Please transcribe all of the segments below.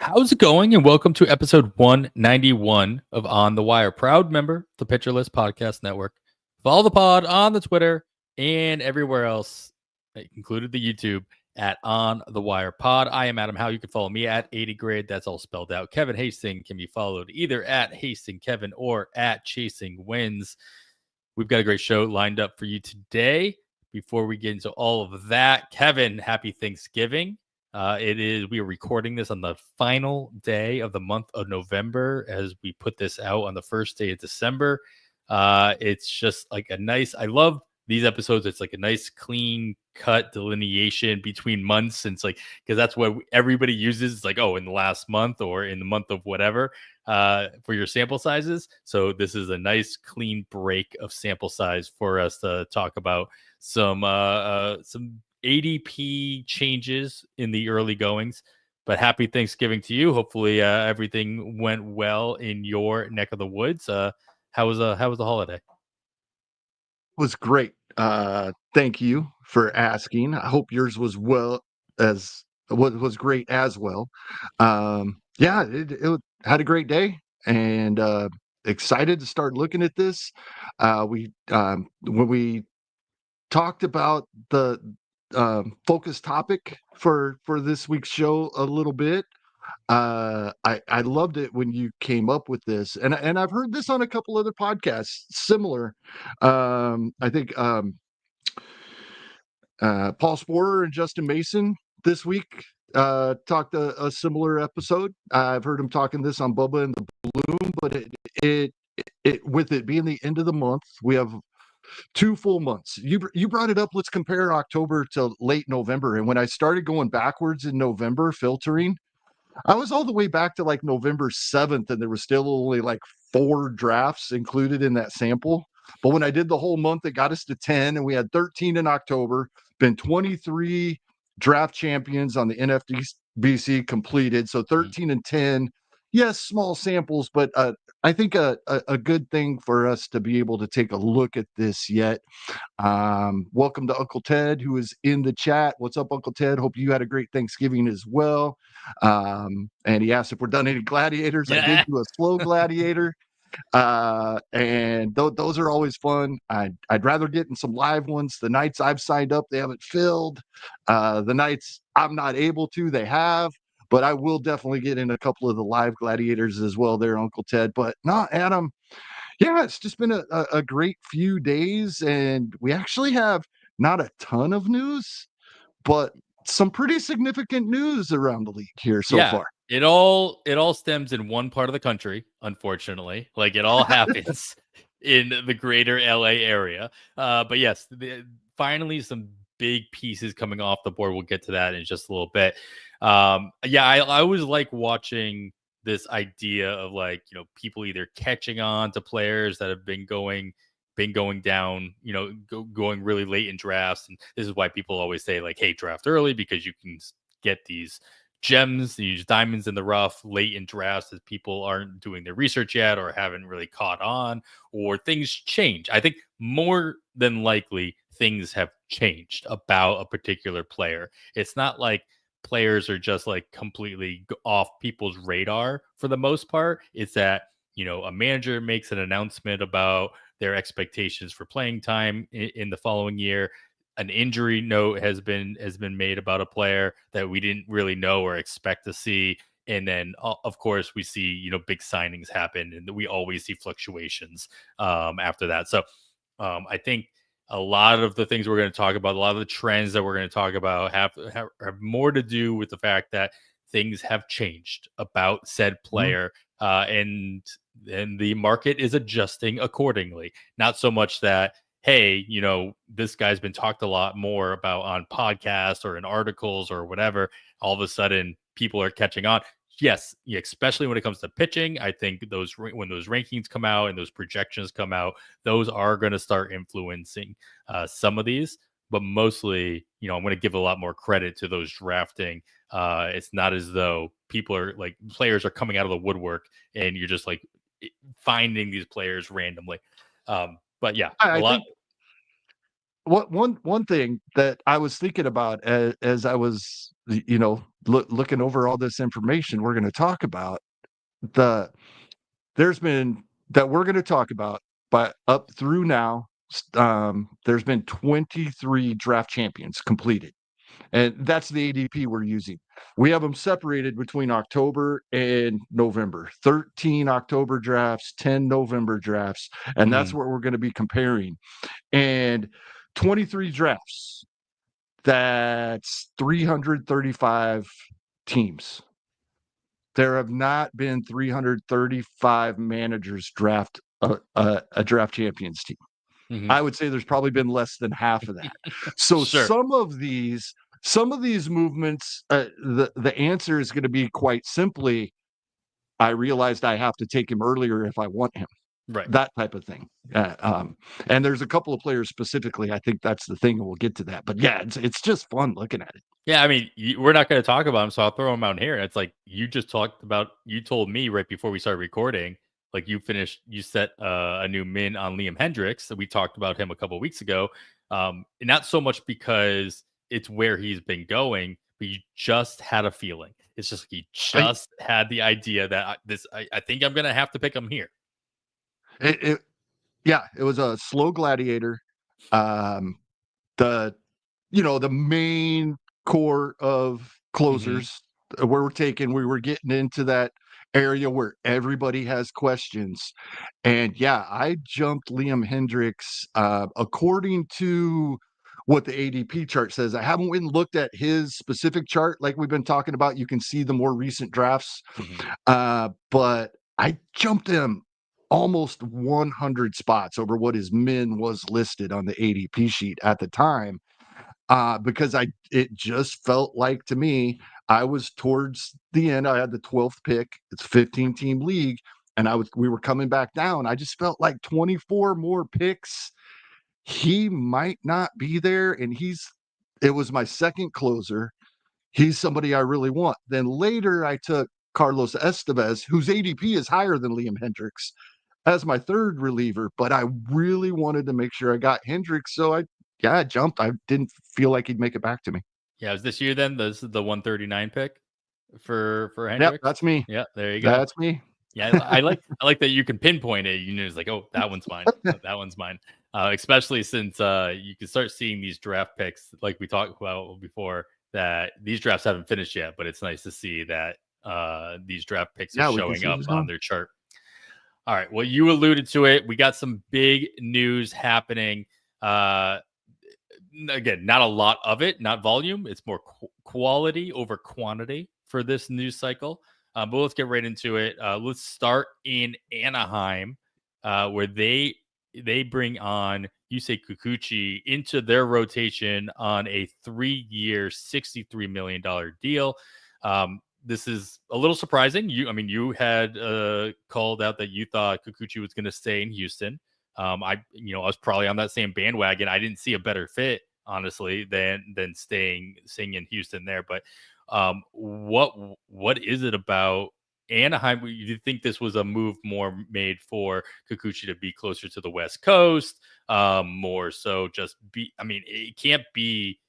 How's it going? And welcome to episode 191 of On the Wire. Proud member of the Pitcher List Podcast Network. Follow the pod on the Twitter and everywhere else, included the YouTube, at On the Wire Pod. I am Adam Howe. You can follow me at 80 grade. That's all spelled out. Kevin Hasting can be followed either at Hasting Kevin or at Chasing Wins. We've got a great show lined up for you today. Before we get into all of that, Kevin, happy Thanksgiving. We are recording this on the final day of the month of November as we put this out on the first day of December. It's just like I love these episodes. It's like a nice clean cut delineation between months. And it's like, because that's what everybody uses. It's like, oh, in the last month or in the month of whatever for your sample sizes. So this is a nice clean break of sample size for us to talk about some ADP changes in the early goings. But happy Thanksgiving to you. Hopefully everything went well in your neck of the woods. How was the holiday? Was great. Thank you for asking. I hope yours was great as well. It had a great day and excited to start looking at this. When we talked about the focus topic for this week's show a little bit. I loved it when you came up with this, and I've heard this on a couple other podcasts similar. I think Paul Sporer and Justin Mason this week talked a similar episode. I've heard him talking this on Bubba and the Bloom, but it with it being the end of the month, we have 2 full months. You brought it up. Let's compare October to late November. And when I started going backwards in November, filtering, I was all the way back to like November 7th, and there was still only like 4 drafts included in that sample. But when I did the whole month, it got us to 10, and we had 13 in October. Been 23 draft champions on the NFBC completed. So 13 and 10. Yes, small samples, but I think a good thing for us to be able to take a look at this yet. Welcome to Uncle Ted, who is in the chat. What's up, Uncle Ted? Hope you had a great Thanksgiving as well. And he asked if we're done any gladiators. Yeah. I did do a slow gladiator. And those are always fun. I'd rather get in some live ones. The nights I've signed up, they haven't filled. The nights I'm not able to, they have. But I will definitely get in a couple of the live gladiators as well there, Uncle Ted. But no, Adam, yeah, it's just been a great few days. And we actually have not a ton of news, but some pretty significant news around the league here so far. It all stems in one part of the country, unfortunately. Like it all happens in the greater LA area. But yes, finally some big pieces coming off the board. We'll get to that in just a little bit. I always like watching this idea of like, people either catching on to players that have been going down, going really late in drafts. And this is why people always say like, hey, draft early, because you can get these gems, these diamonds in the rough late in drafts as people aren't doing their research yet or haven't really caught on, or things change. I think more than likely things have changed about a particular player. It's not like players are just like completely off people's radar for the most part. It's that, a manager makes an announcement about their expectations for playing time in the following year. An injury note has been made about a player that we didn't really know or expect to see. And then, of course, we see, big signings happen, and we always see fluctuations after that. So I think a lot of the things we're going to talk about, a lot of the trends that we're going to talk about have more to do with the fact that things have changed about said player, and the market is adjusting accordingly. Not so much that, hey, this guy's been talked a lot more about on podcasts or in articles or whatever. All of a sudden, people are catching on. Yes, especially when it comes to pitching. I think when those rankings come out and those projections come out, those are going to start influencing some of these. But mostly, I'm going to give a lot more credit to those drafting. It's not as though players are coming out of the woodwork and you're just like finding these players randomly. But yeah, one thing that I was thinking about as I was, looking over all this information we're going to talk about, the there's been that we're going to talk about, but up through now, there's been 23 draft champions completed, and that's the ADP we're using. We have them separated between October and November. 13 October drafts, 10 November drafts, and that's what we're going to be comparing. And 23 drafts. That's 335 teams. There have not been 335 managers draft a draft champions team. I would say there's probably been less than half of that. So Sure. some of these movements, the answer is going to be quite simply, I realized I have to take him earlier if I want him. Right. That type of thing. And there's a couple of players specifically. I think that's the thing, and we'll get to that. But yeah, it's just fun looking at it. Yeah, I mean, we're not going to talk about him, so I'll throw him out here. It's like you just talked about. You told me right before we started recording, like you set a new min on Liam Hendricks. We talked about him a couple of weeks ago, and not so much because it's where he's been going, but you just had a feeling. It's just like you just had the idea that I think I'm going to have to pick him here. It was a slow gladiator. The main core of closers where we were getting into that area where everybody has questions. And yeah, I jumped Liam Hendricks according to what the ADP chart says. I haven't went and looked at his specific chart like we've been talking about. You can see the more recent drafts. But I jumped him almost 100 spots over what his min was listed on the ADP sheet at the time. Because it just felt like to me, I was towards the end. I had the 12th pick. It's a 15-team league, and we were coming back down. I just felt like 24 more picks, he might not be there. And it was my second closer. He's somebody I really want. Then later I took Carlos Estevez, whose ADP is higher than Liam Hendricks, as my third reliever, but I really wanted to make sure I got Hendricks. So I jumped. I didn't feel like he'd make it back to me. Yeah, is this year then? This is the 139 pick for Hendricks? Yep, that's me. Yeah, there you go. That's me. Yeah, I like that you can pinpoint it. It's like, oh, that one's mine. That one's mine. Especially since you can start seeing these draft picks, like we talked about before, that these drafts haven't finished yet, but it's nice to see that these draft picks are showing up on their chart. All right. Well, you alluded to it. We got some big news happening. Again, not a lot of it, not volume. It's more quality over quantity for this news cycle. But let's get right into it. Let's start in Anaheim, where they bring on Yusei Kikuchi into their rotation on a 3-year, $63 million deal. This is a little surprising. You had called out that you thought Kikuchi was going to stay in Houston. I was probably on that same bandwagon. I didn't see a better fit, honestly, than staying in Houston there. But what is it about Anaheim? Do you think this was a move more made for Kikuchi to be closer to the West Coast? More so it can't be.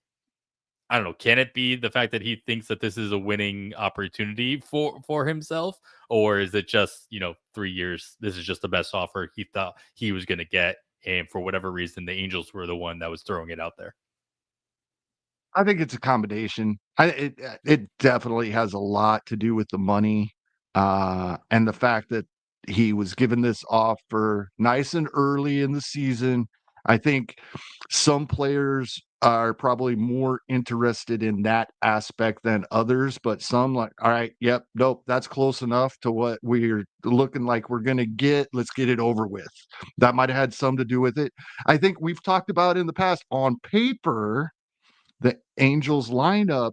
I don't know. Can it be the fact that he thinks that this is a winning opportunity for himself? Or is it just, 3 years? This is just the best offer he thought he was going to get. And for whatever reason, the Angels were the one that was throwing it out there. I think it's a combination. It definitely has a lot to do with the money and the fact that he was given this offer nice and early in the season. I think some players are probably more interested in that aspect than others, but some like, all right, yep, nope, that's close enough to what we're looking like we're going to get. Let's get it over with. That might have had some to do with it. I think we've talked about in the past, on paper, the Angels lineup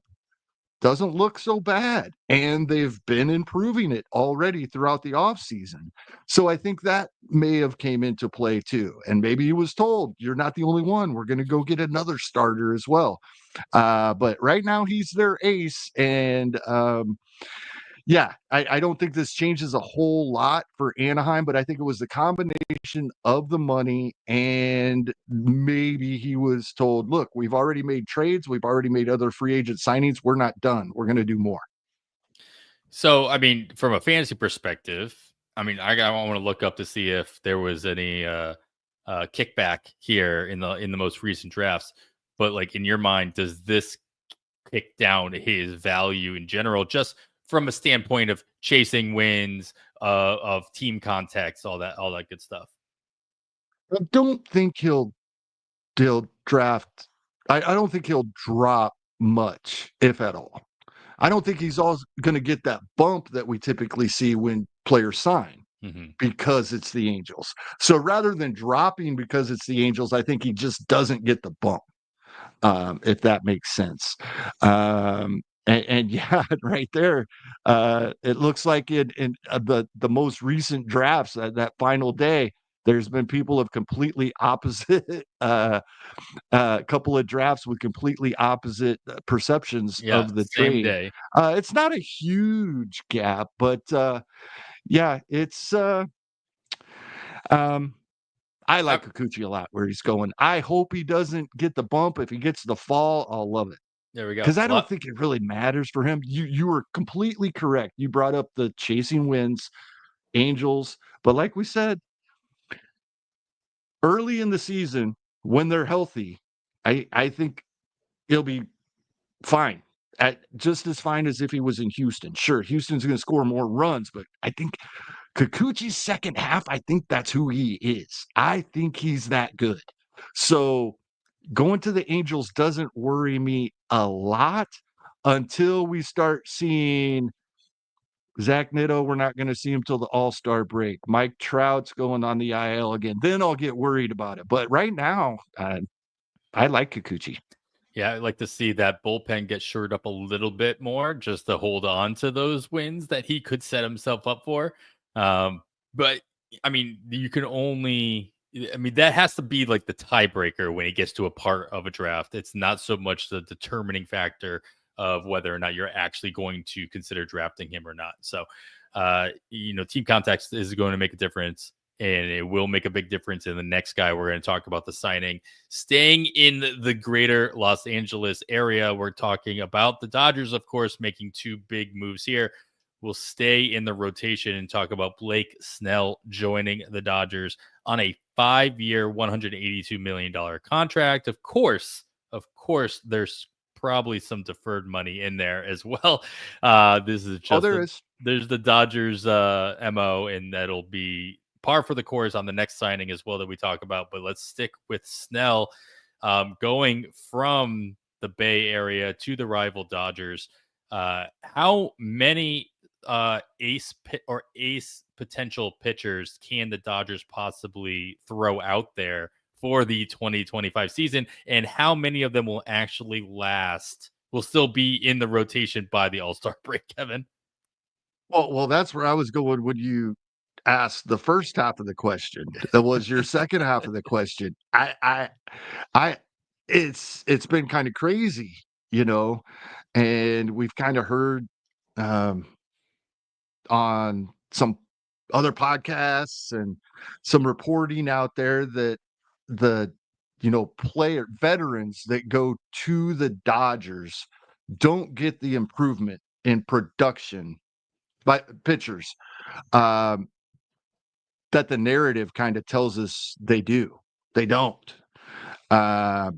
doesn't look so bad, and they've been improving it already throughout the offseason. So I think that may have came into play too. And maybe he was told, you're not the only one. We're going to go get another starter as well. But right now he's their ace. And Yeah, I don't think this changes a whole lot for Anaheim, but I think it was the combination of the money and maybe he was told, look, we've already made trades. We've already made other free agent signings. We're not done. We're going to do more. So, I mean, from a fantasy perspective, I mean, I want to look up to see if there was any kickback here in the most recent drafts. But like in your mind, does this kick down his value in general, just from a standpoint of chasing wins, of team context, all that good stuff? I don't think he'll draft. I don't think he'll drop much, if at all. I don't think he's also going to get that bump that we typically see when players sign Mm-hmm. because it's the Angels. So rather than dropping because it's the Angels, I think he just doesn't get the bump, if that makes sense. And yeah, right there, it looks like in the most recent drafts, that final day, there's been people of completely opposite couple of drafts with completely opposite perceptions Yeah, of the same trade. day. It's not a huge gap, but yeah, it's um, I I, like Kikuchi a lot where he's going. I hope he doesn't get the bump. If he gets the fall, I'll love it. there we go. Because I don't think it really matters for him. You were completely correct. You brought up the chasing wins, Angels, but like we said, early in the season when they're healthy, I think he'll be fine. Just as fine as if he was in Houston. Sure, Houston's going to score more runs, but I think Kikuchi's second half, I think that's who he is. I think he's that good. So going to the Angels doesn't worry me a lot until we start seeing Zach Nitto. We're not going to see him till the All-Star break. Mike Trout's going on the IL again. Then I'll get worried about it. But right now, I like Kikuchi. Yeah, I'd like to see that bullpen get shored up a little bit more just to hold on to those wins that he could set himself up for. But I mean, you can only, I mean, that has to be like the tiebreaker when he gets to a part of a draft. It's not so much the determining factor of whether or not you're actually going to consider drafting him or not. So, team context is going to make a difference, and it will make a big difference in the next guy we're going to talk about, the signing. Staying in the greater Los Angeles area, we're talking about the Dodgers, of course, making two big moves here. We'll stay in the rotation and talk about Blake Snell joining the Dodgers on a 5-year, $182 million contract. Of course, there's probably some deferred money in there as well. This is just There is. there's the Dodgers MO, and that'll be par for the course on the next signing as well that we talk about. But let's stick with Snell, going from the Bay Area to the rival Dodgers. How many ace potential pitchers can the Dodgers possibly throw out there for the 2025 season, and how many of them will actually last, will still be in the rotation by the All-Star break, Kevin? Well, that's where I was going when you asked the first half of the question. That was your second half of the question. I it's been kind of crazy, and we've kind of heard um, on some other podcasts and some reporting out there that the player veterans that go to the Dodgers don't get the improvement in production by pitchers um, that the narrative kind of tells us they do. They don't. Uh,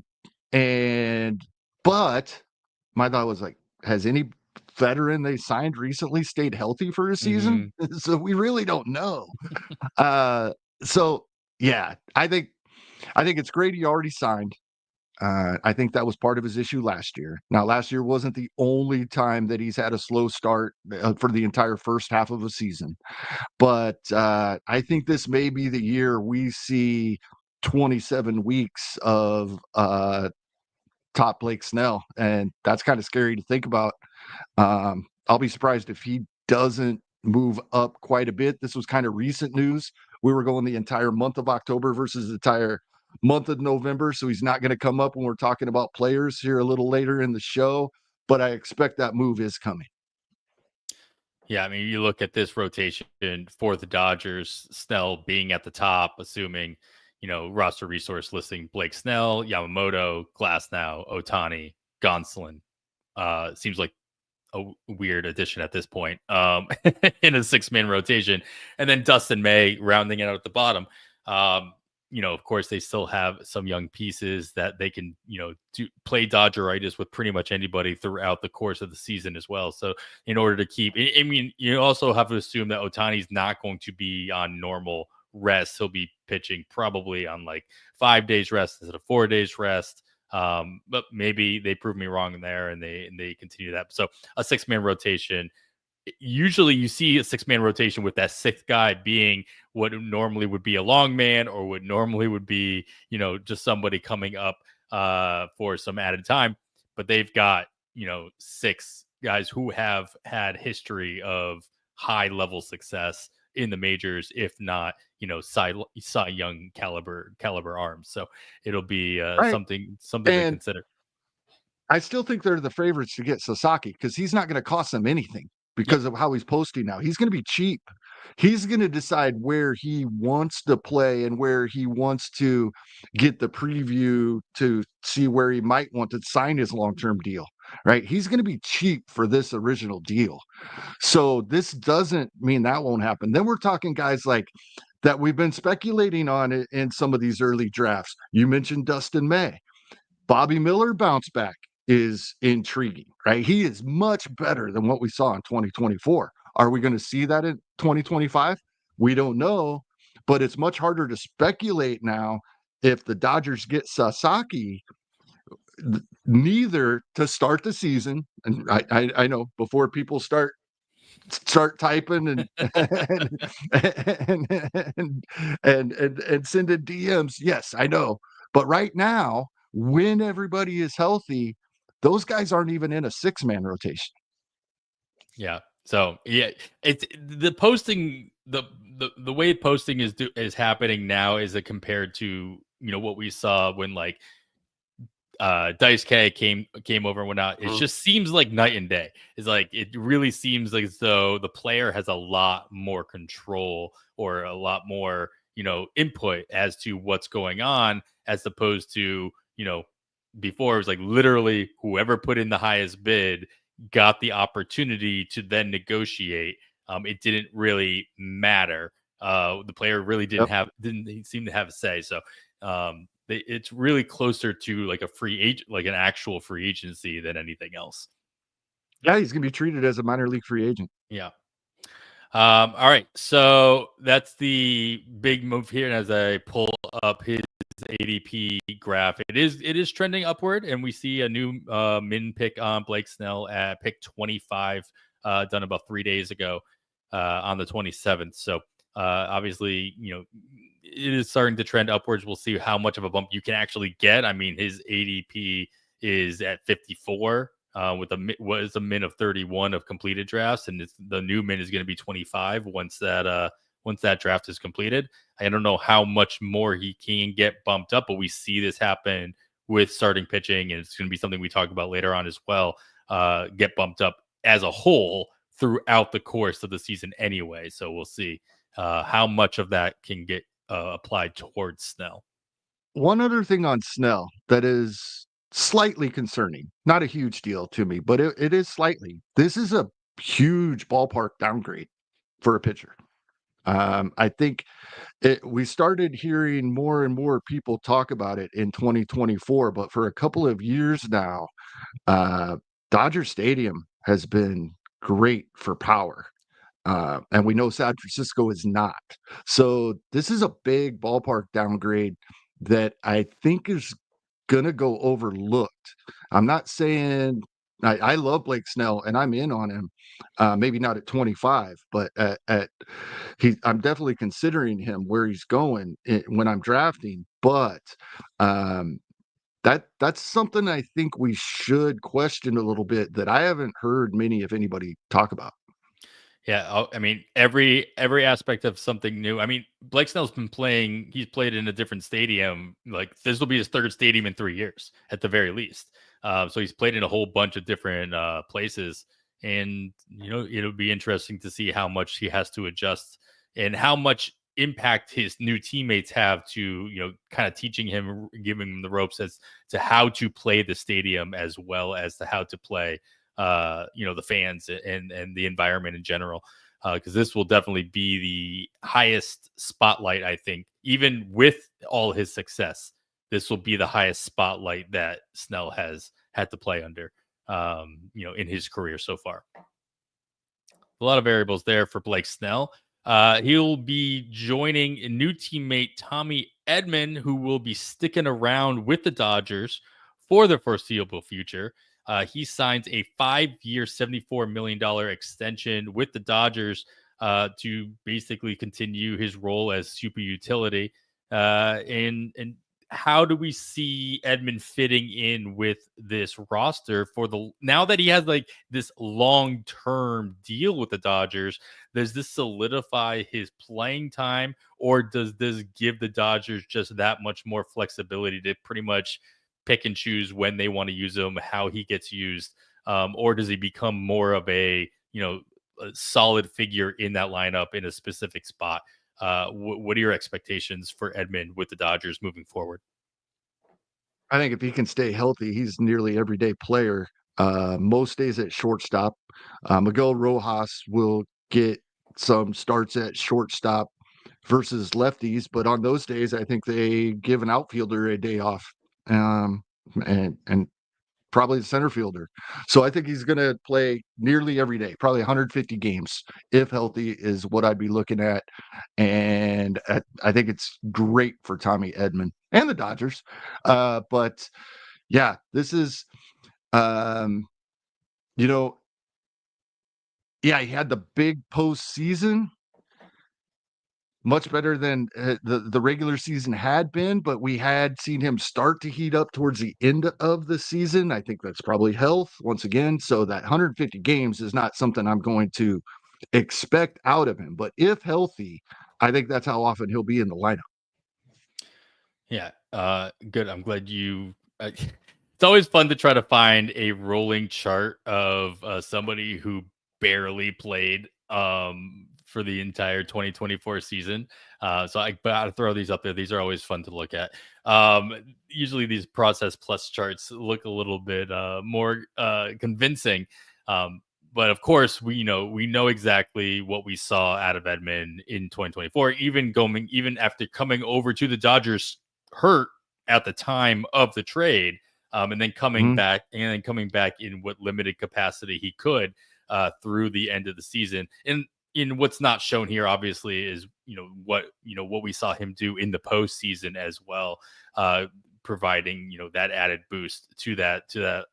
and but my thought was like, has any veteran they signed recently stayed healthy for a season? Mm-hmm. So we really don't know. So yeah, I think it's great he already signed. I think that was part of his issue last year. Now, last year wasn't the only time that he's had a slow start for the entire first half of a season. But I think this may be the year we see 27 weeks of top Blake Snell. And that's kind of scary to think about. I'll be surprised if he doesn't move up quite a bit. This was kind of recent news. We were going the entire month of October versus the entire month of November. So he's not going to come up when we're talking about players here a little later in the show. But I expect that move is coming. Yeah, I mean, you look at this rotation for the Dodgers, Snell being at the top, assuming, roster resource listing Blake Snell, Yamamoto, Glasnow, Otani, Gonsolin. Seems like a weird addition at this point in a 6-man rotation. And then Dustin May rounding it out at the bottom. Of course, they still have some young pieces that they can, play Dodgeritis with pretty much anybody throughout the course of the season as well. So in order to keep, I mean, you also have to assume that Otani's not going to be on normal rest. He'll be pitching probably on like 5 days rest instead of 4 days rest. But maybe they prove me wrong there and they continue that. So a 6-man rotation. Usually you see a 6-man rotation with that 6th guy being what normally would be a long man or what normally would be, just somebody coming up for some added time. But they've got, 6 guys who have had history of high level success in the majors, if not, Cy Young caliber arms. So it'll be Right. something to And consider. I still think they're the favorites to get Sasaki because he's not going to cost them anything because of how he's posting now. He's going to be cheap. He's going to decide where he wants to play and where he wants to get the preview to see where he might want to sign his long-term deal, right? He's going to be cheap for this original deal. So this doesn't mean that won't happen. Then we're talking guys like that we've been speculating on in some of these early drafts. You mentioned Dustin May. Bobby Miller bounce back is intriguing, right? He is much better than what we saw in 2024. Are we going to see that in 2025? We don't know, but it's much harder to speculate now if the Dodgers get Sasaki, neither to start the season. And I know before people start typing and sending DMs. Yes, I know. But right now, when everybody is healthy, those guys aren't even in a 6-man rotation. Yeah. So yeah, it's the posting the way posting is happening now is it compared to what we saw when like Dice K came over and whatnot. It just seems like night and day. It's like it really seems like as though the player has a lot more control or a lot more input as to what's going on, as opposed to before it was like literally whoever put in the highest bid got the opportunity to then negotiate. It didn't really matter. The player really didn't seem to have a say. So it's really closer to like a free agent, like an actual free agency than anything else. Yeah, he's going to be treated as a minor league free agent. Yeah. All right. So that's the big move here. And as I pull up his ADP graph, it is trending upward, and we see a new min pick on Blake Snell at pick 25, done about 3 days ago on the 27th. So obviously, it is starting to trend upwards. We'll see how much of a bump you can actually get. I mean, his ADP is at 54 with a min of 31 of completed drafts, and the new min is going to be 25 once that draft is completed. I don't know how much more he can get bumped up, but we see this happen with starting pitching, and it's going to be something we talk about later on as well. Get bumped up as a whole throughout the course of the season anyway. So we'll see how much of that can get applied towards Snell. One other thing on Snell that is slightly concerning, not a huge deal to me, but it is slightly. This is a huge ballpark downgrade for a pitcher. I think we started hearing more and more people talk about it in 2024, but for a couple of years now, Dodger Stadium has been great for power. And we know San Francisco is not. So this is a big ballpark downgrade that I think is going to go overlooked. I'm not saying I love Blake Snell and I'm in on him. Maybe not at 25, but I'm definitely considering him where he's going when I'm drafting. But that's something I think we should question a little bit that I haven't heard many, if anybody, talk about. Yeah, I mean every aspect of something new. I mean, Blake Snell's been playing. He's played in a different stadium. Like this will be his 3rd stadium in 3 years, at the very least. So he's played in a whole bunch of different places. And, it'll be interesting to see how much he has to adjust and how much impact his new teammates have to, kind of teaching him, giving him the ropes as to how to play the stadium as well as to how to play, the fans and the environment in general. Because this will definitely be the highest spotlight, I think, even with all his success. This will be the highest spotlight that Snell has had to play under, in his career so far. A lot of variables there for Blake Snell. He'll be joining a new teammate, Tommy Edman, who will be sticking around with the Dodgers for the foreseeable future. He signs a 5-year, $74 million extension with the Dodgers to basically continue his role as super utility. And how do we see Edman fitting in with this roster now that he has like this long-term deal with the Dodgers? Does this solidify his playing time, or does this give the Dodgers just that much more flexibility to pretty much pick and choose when they want to use him, how he gets used? Or does he become more of a solid figure in that lineup in a specific spot? What are your expectations for Edman with the Dodgers moving forward? I think if he can stay healthy, he's nearly everyday player. Most days at shortstop. Miguel Rojas will get some starts at shortstop versus lefties, but on those days, I think they give an outfielder a day off, and probably the center fielder. So I think he's going to play nearly every day, probably 150 games if healthy is what I'd be looking at. And I think it's great for Tommy Edman and the Dodgers. But yeah, this is, you know, yeah, he had the big postseason, much better than the regular season had been, but we had seen him start to heat up towards the end of the season. I think that's probably health once again. So that 150 games is not something I'm going to expect out of him. But if healthy, I think that's how often he'll be in the lineup. Yeah, good. I'm glad you. It's always fun to try to find a rolling chart of somebody who barely played for the entire 2024 season. So I gotta throw these up there. These are always fun to look at. Usually these process plus charts look a little bit more convincing. But of course, we know exactly what we saw out of Edman in 2024. Even after coming over to the Dodgers hurt at the time of the trade, and then coming back in what limited capacity he could through the end of the season. And in what's not shown here, obviously, is what we saw him do in the postseason as well, providing that added boost to that.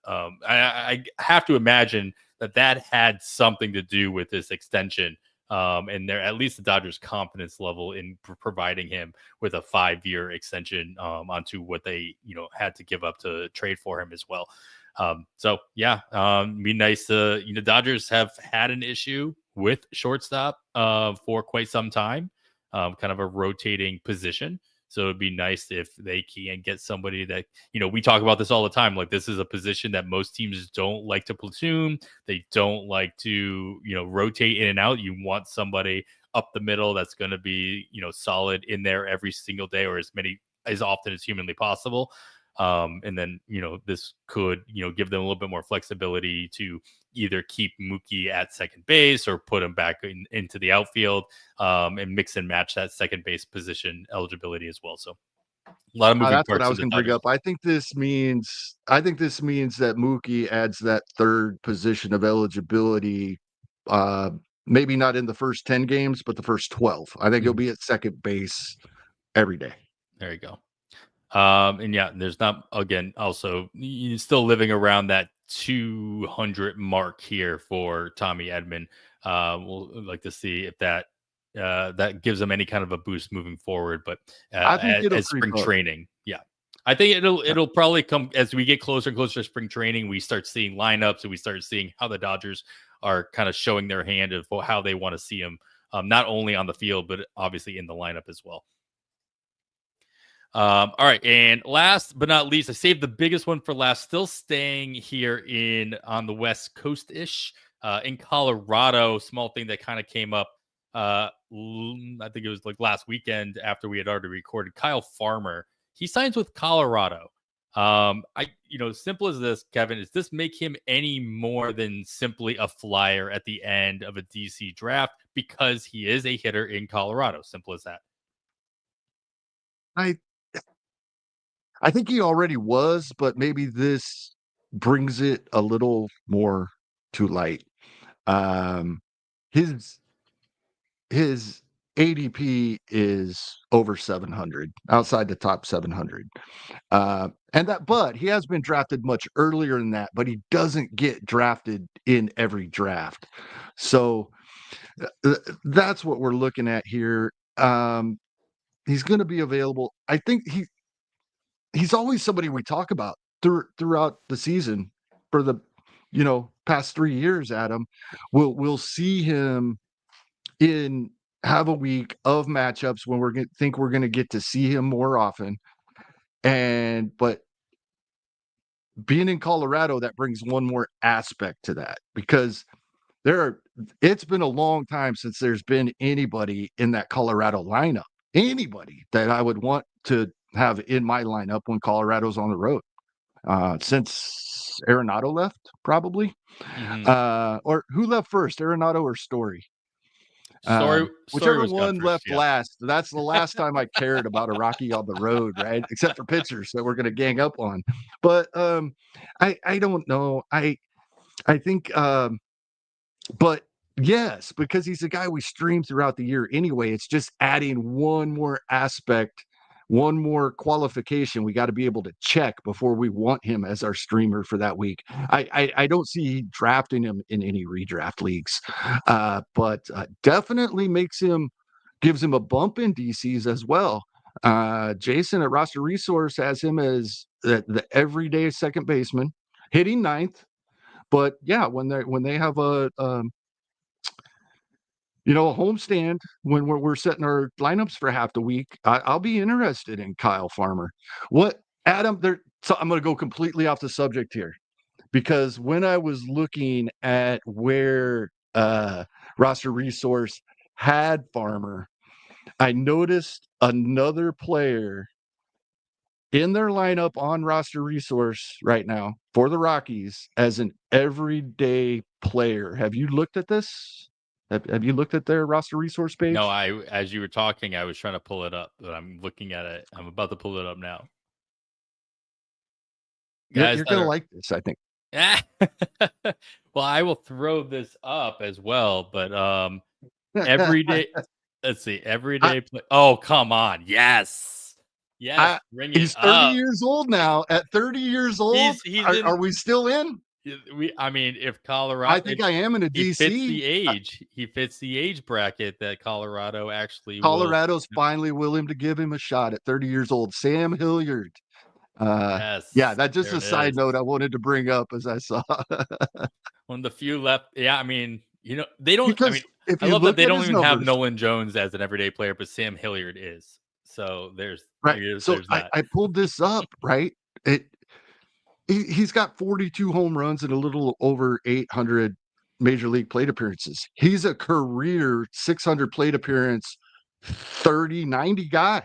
I have to imagine that had something to do with this extension. And they're at least the Dodgers' confidence level in providing him with a 5-year extension onto what they had to give up to trade for him as well. So yeah, be nice to Dodgers have had an issue with shortstop for quite some time, kind of a rotating position. So it'd be nice if they can get somebody that, we talk about this all the time. Like, this is a position that most teams don't like to platoon. They don't like to, rotate in and out. You want somebody up the middle that's going to be, solid in there every single day, or as often as humanly possible. And then, this could, give them a little bit more flexibility to either keep Mookie at second base or put him back into the outfield, and mix and match that second base position eligibility as well. So a lot of moving That's parts. what I was going to bring up. I think this means that Mookie adds that third position of eligibility, maybe not in the first 10 games, but the first 12. I think he'll be at second base every day. There you go. And yeah, there's not, again, also you're still living around that 200 mark here for Tommy Edman. We'll like to see if that gives them any kind of a boost moving forward. But I think it'll as spring creep up. training, yeah, I think it'll probably come as we get closer and closer to spring training. We start seeing lineups, and we start seeing how the Dodgers are kind of showing their hand of how they want to see him, not only on the field but obviously in the lineup as well. All right, and last but not least, I saved the biggest one for last. Still staying here on the West Coast ish, in Colorado. Small thing that kind of came up. I think it was like last weekend after we had already recorded. Kyle Farmer, he signs with Colorado. Simple as this, Kevin. Does this make him any more than simply a flyer at the end of a DC draft because he is a hitter in Colorado? Simple as that. I think he already was, but maybe this brings it a little more to light. His ADP is over 700, outside the top 700. But he has been drafted much earlier than that, but he doesn't get drafted in every draft. So that's what we're looking at here. He's going to be available. I think he's always somebody we talk about throughout the season for the past 3 years. Adam, we'll see him have a week of matchups when we're going to get to see him more often. But being in Colorado, that brings one more aspect to that, because it's been a long time since there's been anybody in that Colorado lineup, anybody that I would want to have in my lineup when Colorado's on the road, since Arenado left, probably. Or who left first, Arenado or Story? Whichever one left last. That's the last time I cared about a Rocky on the road, right? Except for pitchers that we're going to gang up on. But I don't know. I think, but yes, because he's a guy we stream throughout the year anyway. It's just adding one more aspect, one more qualification we got to be able to check before we want him as our streamer for that week. I don't see drafting him in any redraft leagues, but definitely gives him a bump in DCs as well. Jason at Roster Resource has him as the everyday second baseman, hitting ninth. But yeah, when they have a homestand, when we're setting our lineups for half the week, I'll be interested in Kyle Farmer. What, Adam? So I'm going to go completely off the subject here, because when I was looking at where Roster Resource had Farmer, I noticed another player in their lineup on Roster Resource right now for the Rockies as an everyday player. Have you looked at this? Have you looked at their Roster Resource page? No, as you were talking, I was trying to pull it up, but I'm looking at it. I'm about to pull it up now. You're going to like this, I think. Well, I will throw this up as well, but every day. Let's see, everyday play. Oh, come on. Yes. Bring it he's 30 years old now. At 30 years old, are we still in? If Colorado, I think I am in a DC. He fits the age bracket that Colorado actually. Colorado's finally willing to give him a shot at 30 years old. Sam Hilliard. Yes. Yeah, that's just a side note I wanted to bring up as I saw. One of the few left. Yeah, they don't. Because I love that they don't even have Nolan Jones as an everyday player, but Sam Hilliard is. So there's right. So I pulled this up, right? He's got 42 home runs and a little over 800 major league plate appearances. He's a career 600 plate appearance, 30-90 guy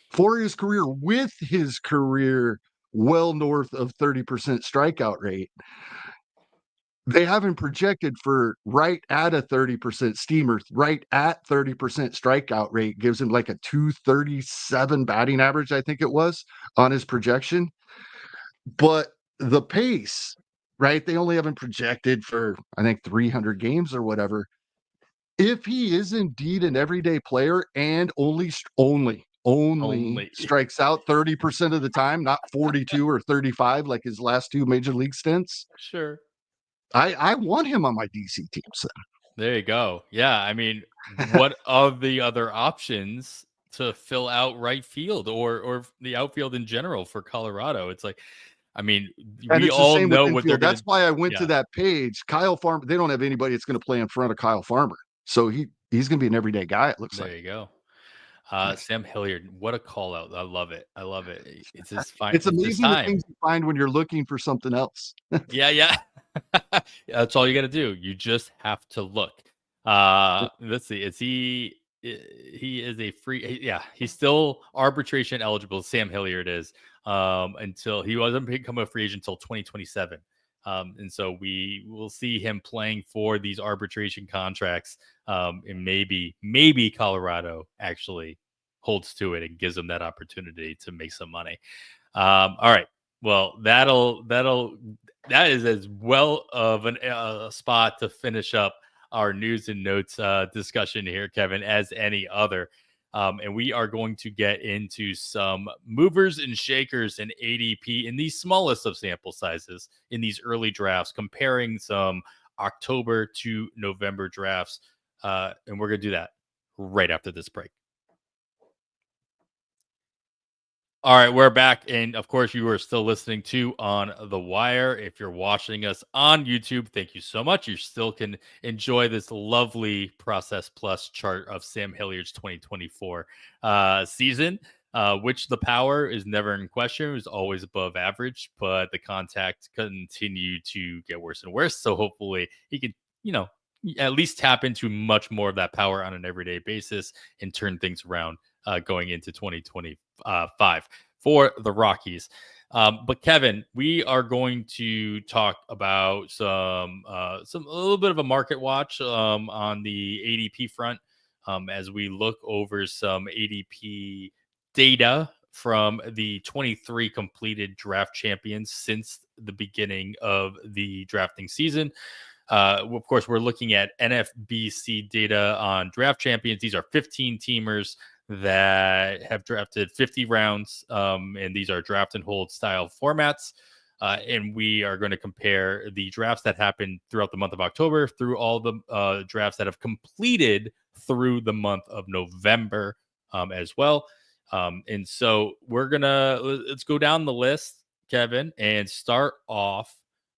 for his career, with his career well north of 30% strikeout rate. They have him projected for right at a 30% steamer, right at 30% strikeout rate, gives him like a 237 batting average, I think it was, on his projection. But the pace, right? They only have him projected for, I think, 300 games or whatever. If he is indeed an everyday player and only strikes out 30% of the time, not 42 or 35 like his last two major league stints. Sure. I want him on my DC teams then. There you go. Yeah, what are the other options to fill out right field or the outfield in general for Colorado? It's like, we all know what they're That's why I went to that page. Kyle Farmer, they don't have anybody that's going to play in front of Kyle Farmer. So he's going to be an everyday guy, it looks like. There you go. Nice. Sam Hilliard, what a call out. I love it. I love it. It's It's his amazing the time. things you find when you're looking for something else. Yeah, yeah. That's all you got to do. You just have to look. Let's see. Is he? He is a free. Yeah, he's still arbitration eligible. Sam Hilliard is until he wasn't become a free agent until 2027. And so we will see him playing for these arbitration contracts. And maybe Colorado actually holds to it and gives him that opportunity to make some money. All right. Well, that is as well of a spot to finish up our news and notes discussion here, Kevin, as any other. And we are going to get into some movers and shakers in ADP in the smallest of sample sizes in these early drafts, comparing some October to November drafts. And we're going to do that right after this break. All right, we're back. And of course, you are still listening to On the Wire. If you're watching us on YouTube, thank you so much. You still can enjoy this lovely Process Plus chart of Sam Hilliard's 2024 season, which the power is never in question. It was always above average, but the contact continued to get worse and worse. So hopefully he can, at least tap into much more of that power on an everyday basis and turn things around going into 2025 for the Rockies. But Kevin, we are going to talk about a little bit of a market watch on the ADP front as we look over some ADP data from the 23 completed draft champions since the beginning of the drafting season. Of course, we're looking at NFBC data on draft champions. These are 15 teamers that have drafted 50 rounds, and these are draft and hold style formats. And we are going to compare the drafts that happened throughout the month of October through all the drafts that have completed through the month of November as well. And so let's go down the list, Kevin, and start off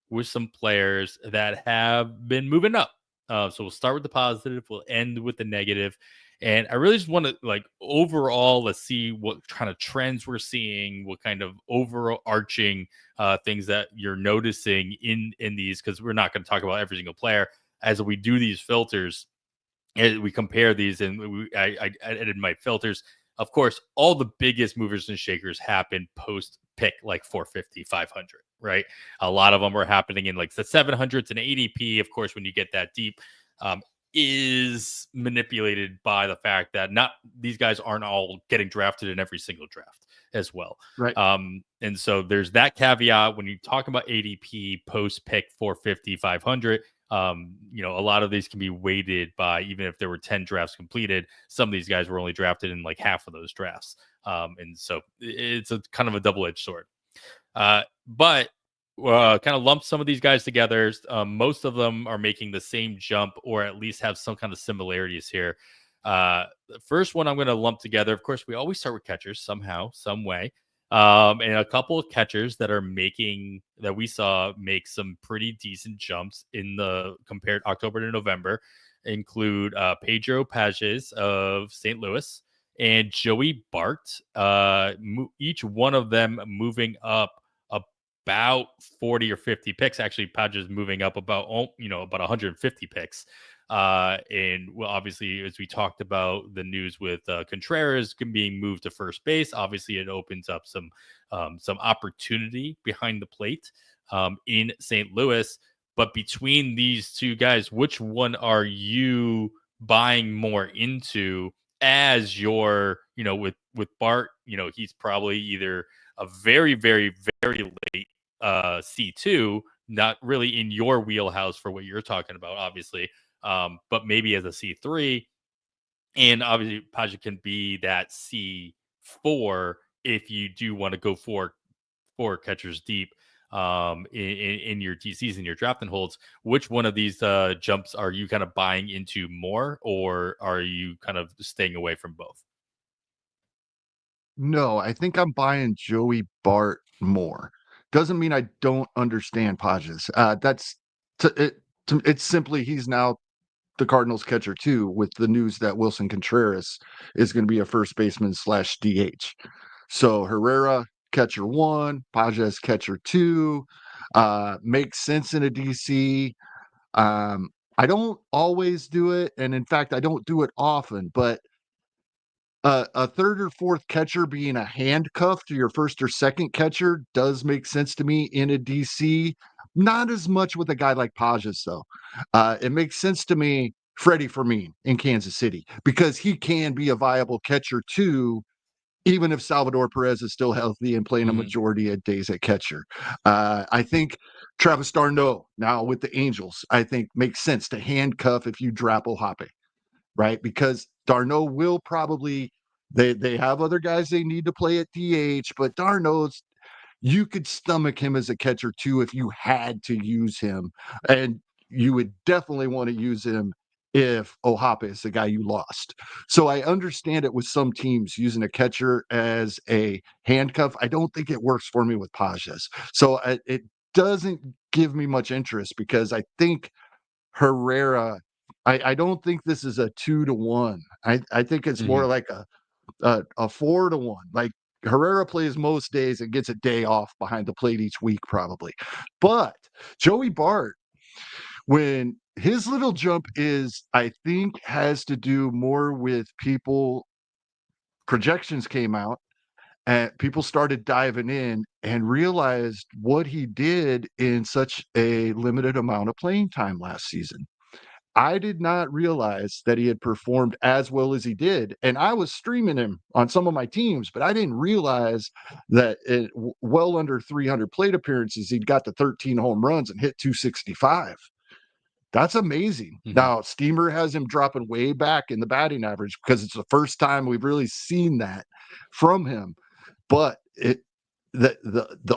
with some players that have been moving up. So we'll start with the positive, we'll end with the negative. And I really just want to overall, let's see what kind of trends we're seeing, what kind of overarching things that you're noticing in these, because we're not going to talk about every single player as we do these filters. And we compare these, and I edited my filters. Of course, all the biggest movers and shakers happen post pick, like 450, 500, right? A lot of them are happening in like the 700s and ADP. Of course, when you get that deep, is manipulated by the fact that not these guys aren't all getting drafted in every single draft as well. Right. And so there's that caveat when you talk about ADP post pick 450, 500. A lot of these can be weighted by, even if there were 10 drafts completed, some of these guys were only drafted in like half of those drafts. And so it's a kind of a double-edged sword. But kind of lump some of these guys together. Most of them are making the same jump, or at least have some kind of similarities here. The first one I'm going to lump together, of course, we always start with catchers somehow, some way. And a couple of catchers that we saw make some pretty decent jumps in the compared October to November include Pedro Pages of St. Louis and Joey Bart. Each one of them moving up about 40 or 50 picks. Actually, Pages moving up about 150 picks. And well, obviously, as we talked about the news with Contreras being moved to first base, obviously it opens up some opportunity behind the plate in St. Louis. But between these two guys, which one are you buying more into as your, with Bart, he's probably either a very, very, very late C2, not really in your wheelhouse for what you're talking about, obviously. But maybe as a C3, and obviously Paja can be that C4 if you do want to go for catchers deep in your DCs and your draft and holds. Which one of these jumps are you kind of buying into more, or are you kind of staying away from both? No, I think I'm buying Joey Bart more. Doesn't mean I don't understand Pages. It's simply he's now the Cardinals catcher too, with the news that Wilson Contreras is going to be a first baseman / DH. So Herrera, catcher 1, Pages, catcher 2, makes sense in a DC. I don't always do it, and in fact, I don't do it often, but a third or fourth catcher being a handcuff to your first or second catcher does make sense to me in a DC. Not as much with a guy like Pages, though. It makes sense to me, Freddie Fermin in Kansas City, because he can be a viable catcher too, even if Salvador Perez is still healthy and playing a majority of days at catcher. I think Travis d'Arnaud, now with the Angels, I think makes sense to handcuff if you drop Ohape, right? Because d'Arnaud will probably, they have other guys they need to play at DH, but d'Arnaud's, you could stomach him as a catcher too if you had to use him. And you would definitely want to use him if Ohape is the guy you lost. So I understand it with some teams using a catcher as a handcuff. I don't think it works for me with Pages. So it doesn't give me much interest because I think Herrera, I don't think this is a 2-1. I think it's more like a 4-1. Like Herrera plays most days and gets a day off behind the plate each week, probably. But Joey Bart, when his little jump is, I think, has to do more with people. Projections came out and people started diving in and realized what he did in such a limited amount of playing time last season. I did not realize that he had performed as well as he did. And I was streaming him on some of my teams, but I didn't realize that well under 300 plate appearances, he'd got to 13 home runs and hit 265. That's amazing. Now, Steamer has him dropping way back in the batting average because it's the first time we've really seen that from him. But the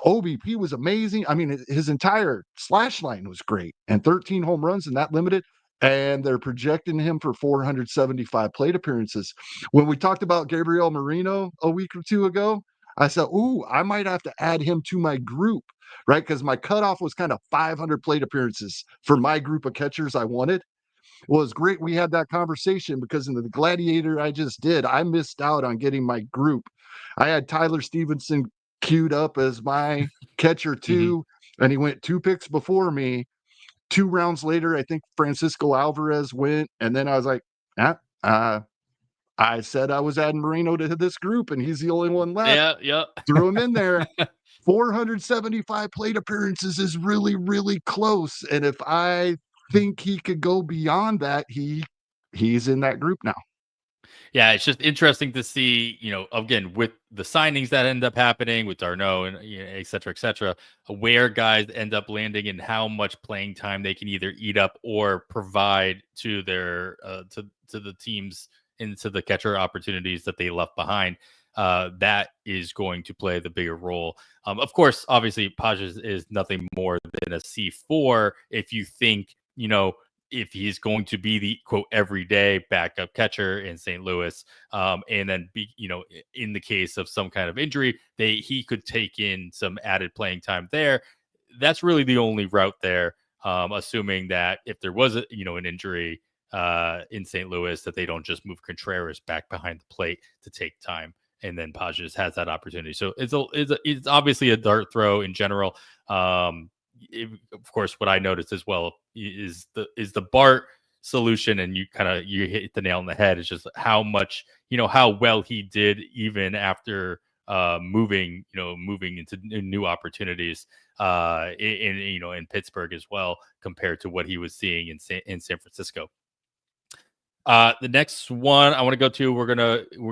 OBP was amazing. I mean, his entire slash line was great, and 13 home runs and that limited. And they're projecting him for 475 plate appearances. When we talked about Gabriel Moreno a week or two ago, I said, "Ooh, I might have to add him to my group." Right, because my cutoff was kind of 500 plate appearances for my group of catchers I wanted. Well, it's great we had that conversation because in the Gladiator I just did, I missed out on getting my group. I had Tyler Stevenson queued up as my catcher too, and he went 2 picks before me. 2 rounds later, I think Francisco Alvarez went, and then I was like, I said I was adding Moreno to this group, and he's the only one left. Yeah. Threw him in there. 475 plate appearances is really, really close. And if I think he could go beyond that, he's in that group now. Yeah, it's just interesting to see, again, with the signings that end up happening with d'Arnaud and et cetera, where guys end up landing and how much playing time they can either eat up or provide to their to the teams into the catcher opportunities that they left behind. That is going to play the bigger role. Of course, obviously, Pages is nothing more than a C4 if you think, if he's going to be the quote everyday backup catcher in St. Louis, and then be, in the case of some kind of injury, he could take in some added playing time there. That's really the only route there, assuming that if there was an injury in St. Louis, that they don't just move Contreras back behind the plate to take time, and then Pages has that opportunity. So it's obviously a dart throw in general. Of course, what I noticed as well is the Bart solution, and you hit the nail on the head. Is just how much, how well he did even after moving into new opportunities in Pittsburgh as well, compared to what he was seeing in San Francisco. The next one I want to go to, we're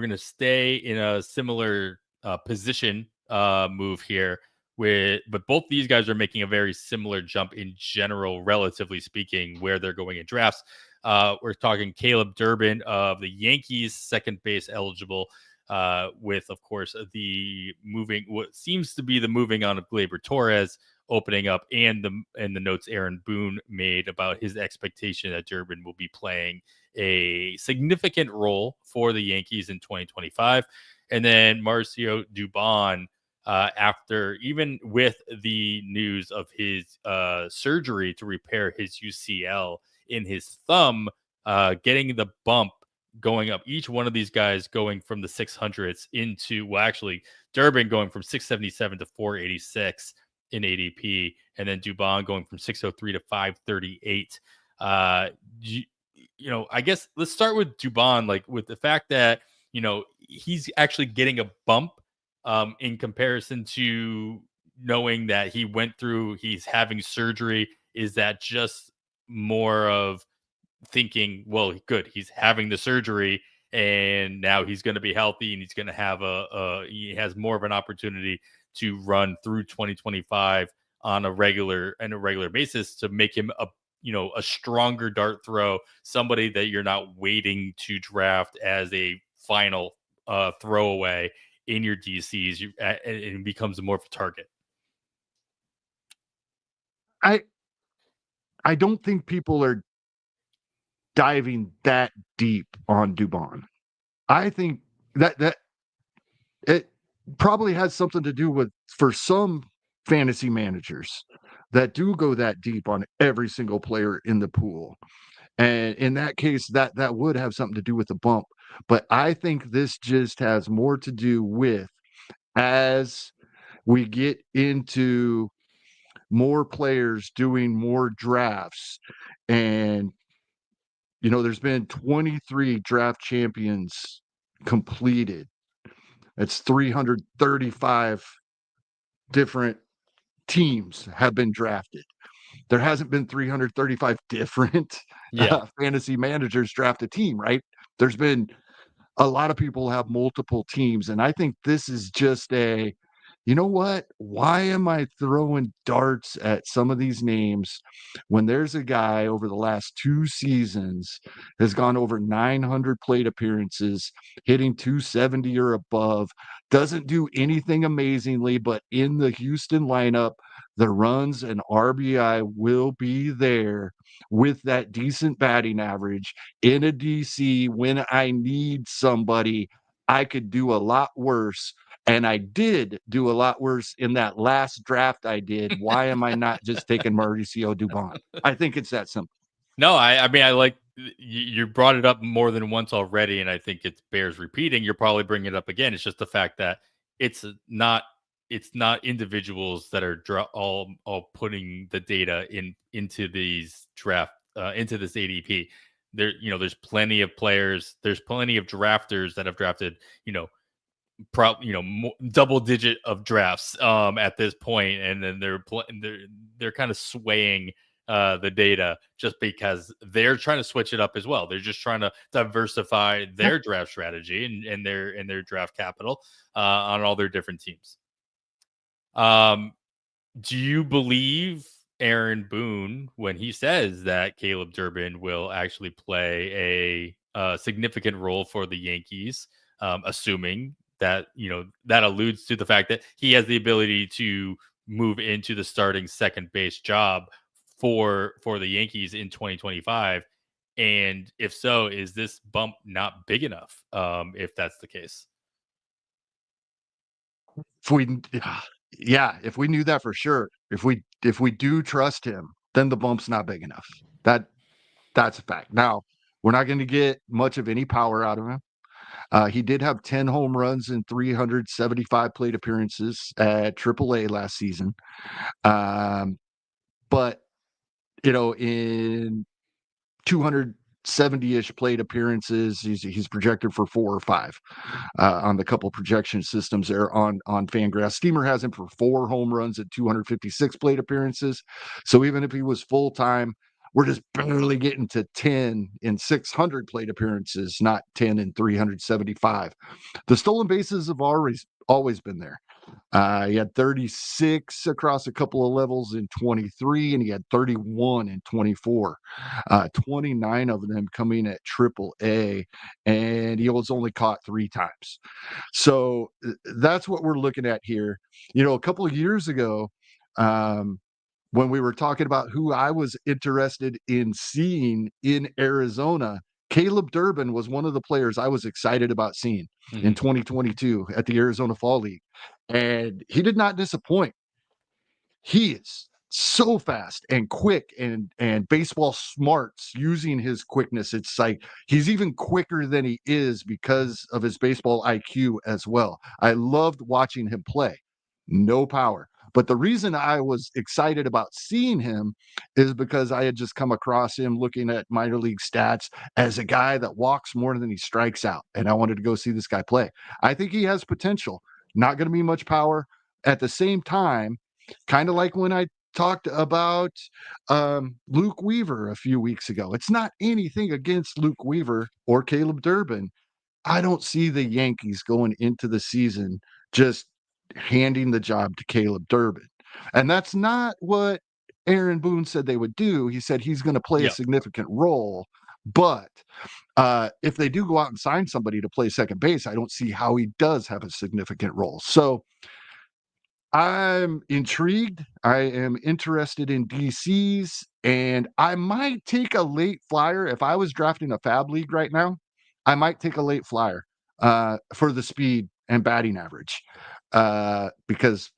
gonna stay in a similar position move here. But both these guys are making a very similar jump in general, relatively speaking, where they're going in drafts. We're talking Caleb Durbin of the Yankees, second base eligible, with, of course, what seems to be the moving on of Gleyber Torres opening up, and the notes Aaron Boone made about his expectation that Durbin will be playing a significant role for the Yankees in 2025. And then Marcio Dubon, after, even with the news of his surgery to repair his UCL in his thumb, getting the bump going up. Each one of these guys going from the 600s into, well, actually, Durbin going from 677 to 486 in ADP, and then Dubon going from 603 to 538. I guess let's start with Dubon, like with the fact that, he's actually getting a bump in comparison to knowing that he's having surgery. Is that just more of thinking, well, good, he's having the surgery and now he's going to be healthy and he's going to have he has more of an opportunity to run through 2025 on a regular basis to make him a stronger dart throw, somebody that you're not waiting to draft as a final throwaway in your DCs, and it becomes more of a target. I don't think people are diving that deep on Dubon. I think that it probably has something to do with, for some fantasy managers that do go that deep on every single player in the pool. And in that case, that would have something to do with the bump. But I think this just has more to do with, as we get into more players doing more drafts, and there's been 23 draft champions completed. It's 335 different teams have been drafted. There hasn't been 335 different fantasy managers draft a team, right? There's been a lot of people have multiple teams. And I think this is just you know what? Why am I throwing darts at some of these names when there's a guy over the last 2 seasons has gone over 900 plate appearances, hitting 270 or above, doesn't do anything amazingly, but in the Houston lineup, the runs and RBI will be there with that decent batting average in a DC when I need somebody. I could do a lot worse. And I did do a lot worse in that last draft I did. Why am I not just taking Mauricio Dubon? I think it's that simple. No, I mean, I like you brought it up more than once already, and I think it bears repeating. You're probably bringing it up again. It's just the fact that it's not individuals that are all putting the data into these draft into this ADP. There's plenty of players. There's plenty of drafters that have drafted, double digit of drafts at this point, and then they're kind of swaying the data just because they're trying to switch it up as well. They're just trying to diversify their draft strategy and their draft capital on all their different teams. Do you believe Aaron Boone when he says that Caleb Durbin will actually play a significant role for the Yankees, assuming that that alludes to the fact that he has the ability to move into the starting second base job for the Yankees in 2025? And if so, is this bump not big enough? If that's the case, if we knew that for sure, if we do trust him, then the bump's not big enough. That's a fact. Now, we're not going to get much of any power out of him. He did have 10 home runs in 375 plate appearances at AAA last season. But, in 270-ish plate appearances, he's projected for 4 or 5 on the couple projection systems there on Fangraphs. Steamer has him for 4 home runs at 256 plate appearances. So even if he was full-time, we're just barely getting to 10 in 600 plate appearances, not 10 in 375. The stolen bases have always been there. He had 36 across a couple of levels in 23, and he had 31 in 24. 29 of them coming at AAA, and he was only caught 3 times. So that's what we're looking at here. A couple of years ago, when we were talking about who I was interested in seeing in Arizona, Caleb Durbin was one of the players I was excited about seeing in 2022 at the Arizona Fall League. And he did not disappoint. He is so fast and quick and baseball smarts using his quickness. It's like he's even quicker than he is because of his baseball IQ as well. I loved watching him play. No power. But the reason I was excited about seeing him is because I had just come across him looking at minor league stats as a guy that walks more than he strikes out. And I wanted to go see this guy play. I think he has potential. Not going to be much power. At the same time, kind of like when I talked about Luke Weaver a few weeks ago. It's not anything against Luke Weaver or Caleb Durbin. I don't see the Yankees going into the season just handing the job to Caleb Durbin. And that's not what Aaron Boone said they would do. He said he's going to play a significant role. But if they do go out and sign somebody to play second base, I don't see how he does have a significant role. So I'm intrigued. I am interested in DCs, and I might take a late flyer. If I was drafting a FAAB league right now, I might take a late flyer for the speed and batting average. Because,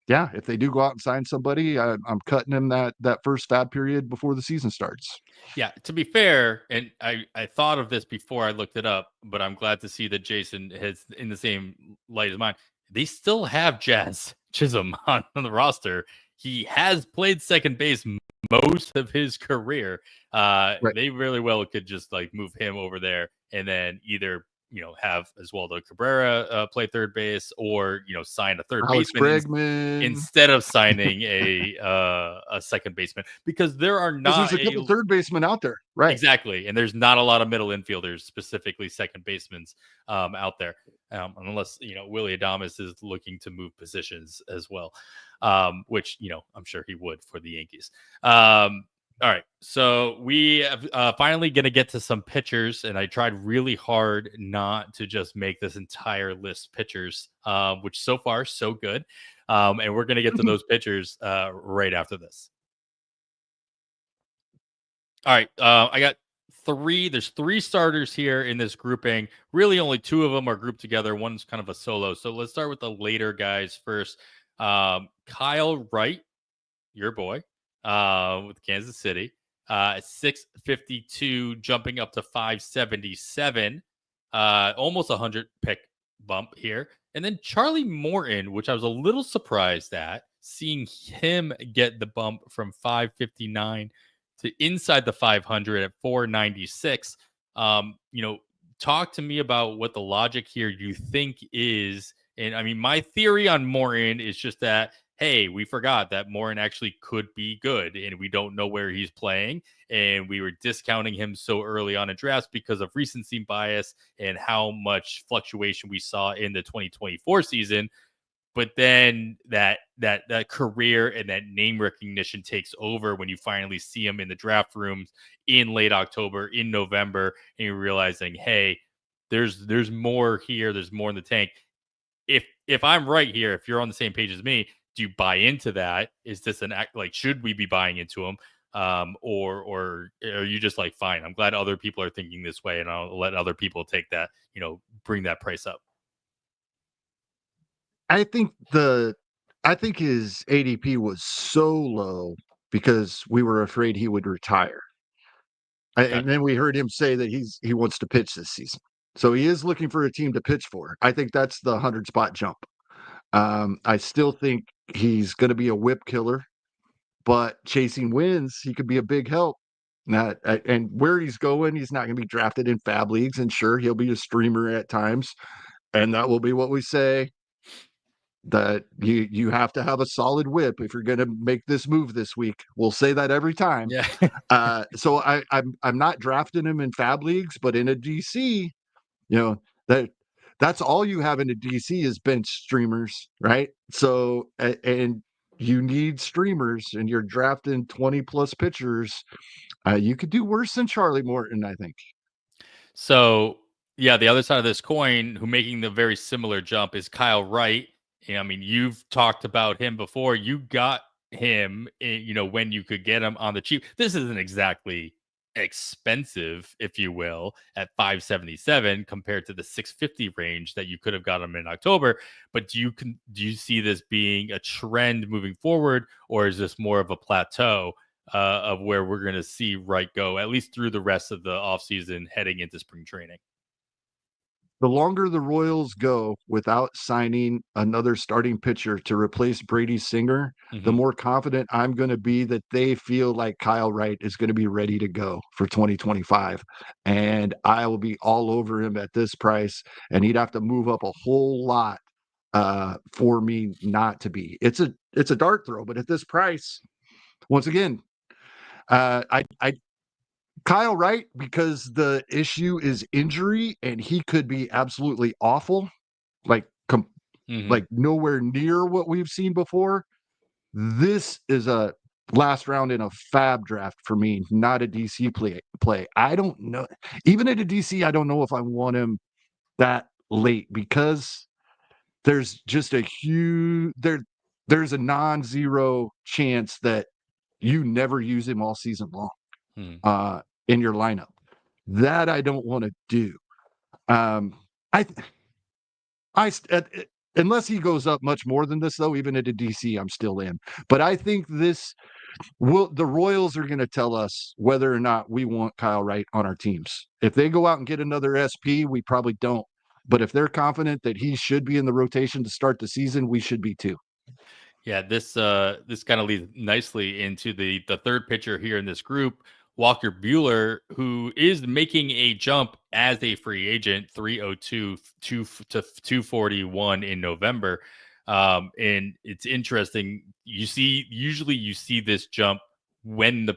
yeah, if they do go out and sign somebody, I'm cutting them that first FAAB period before the season starts. Yeah, to be fair, and I thought of this before I looked it up, but I'm glad to see that Jason has in the same light as mine. They still have Jazz Chisholm on the roster. He has played second base most of his career. Right. They really well could just like move him over there and then either have Oswaldo Cabrera play third base or sign a third Alex baseman Bregman. instead of signing a second baseman, because there are not there's a couple third basemen out there, right? Exactly, and there's not a lot of middle infielders, specifically second basemen, out there, unless Willie Adames is looking to move positions as well, which I'm sure he would for the Yankees. All right, so we have finally going to get to some pitchers, and I tried really hard not to just make this entire list pitchers, which so far so good, and we're going to get to those pitchers right after this. All right, I got three. There's three starters here in this grouping. Really, only two of them are grouped together. One's kind of a solo. So let's start with the later guys first. Kyle Wright, your boy, with Kansas City, 652, jumping up to 577, almost 100 pick bump here. And then Charlie Morton, which I was a little surprised at, seeing him get the bump from 559 to inside the 500 at 496. Talk to me about what the logic here you think is. And I mean, my theory on Morton is just that, hey, we forgot that Morton actually could be good and we don't know where he's playing. And we were discounting him so early on in drafts because of recency bias and how much fluctuation we saw in the 2024 season. But then that career and that name recognition takes over when you finally see him in the draft rooms in late October, in November, and you're realizing, hey, there's more here. There's more in the tank. If I'm right here, if you're on the same page as me, do you buy into that? Is this an act like, should we be buying into him? Or are you just like, fine, I'm glad other people are thinking this way and I'll let other people take that, bring that price up. I think his ADP was so low because we were afraid he would retire. Okay. And then we heard him say that he wants to pitch this season. So he is looking for a team to pitch for. I think that's the 100 spot jump. I still think he's going to be a whip killer, but chasing wins, he could be a big help. And where he's going, he's not going to be drafted in FAAB leagues. And sure, he'll be a streamer at times. And that will be what we say, that you have to have a solid whip if you're going to make this move this week. We'll say that every time. Yeah. So I'm not drafting him in FAAB leagues, but in a DC, that's all you have in a DC is bench streamers, right? So and you need streamers, and you're drafting 20 plus pitchers. You could do worse than Charlie Morton, I think. So yeah, the other side of this coin, who making the very similar jump, is Kyle Wright. I mean, you've talked about him before. You got him, when you could get him on the cheap. This isn't exactly expensive, if you will, at 577 compared to the 650 range that you could have got him in October. But do you see this being a trend moving forward, or is this more of a plateau of where we're going to see Wright go at least through the rest of the offseason heading into spring training? The longer the Royals go without signing another starting pitcher to replace Brady Singer, the more confident I'm going to be that they feel like Kyle Wright is going to be ready to go for 2025. And I will be all over him at this price, and he'd have to move up a whole lot for me not to be. It's a dart throw, but at this price, once again, I Kyle Wright, because the issue is injury and he could be absolutely awful, like like nowhere near what we've seen before. This is a last round in a FAAB draft for me, not a DC play. I don't know. Even at a DC, I don't know if I want him that late because there's just a huge there's a non-zero chance that you never use him all season long. In your lineup. That I don't want to do. I unless he goes up much more than this, though, even at a DC, I'm still in. But I think the Royals are going to tell us whether or not we want Kyle Wright on our teams. If they go out and get another SP, we probably don't. But if they're confident that he should be in the rotation to start the season, we should be too. Yeah, this kind of leads nicely into the third pitcher here in this group, Walker Buehler, who is making a jump as a free agent, 302 to 241 in November. And it's interesting. Usually you see this jump when the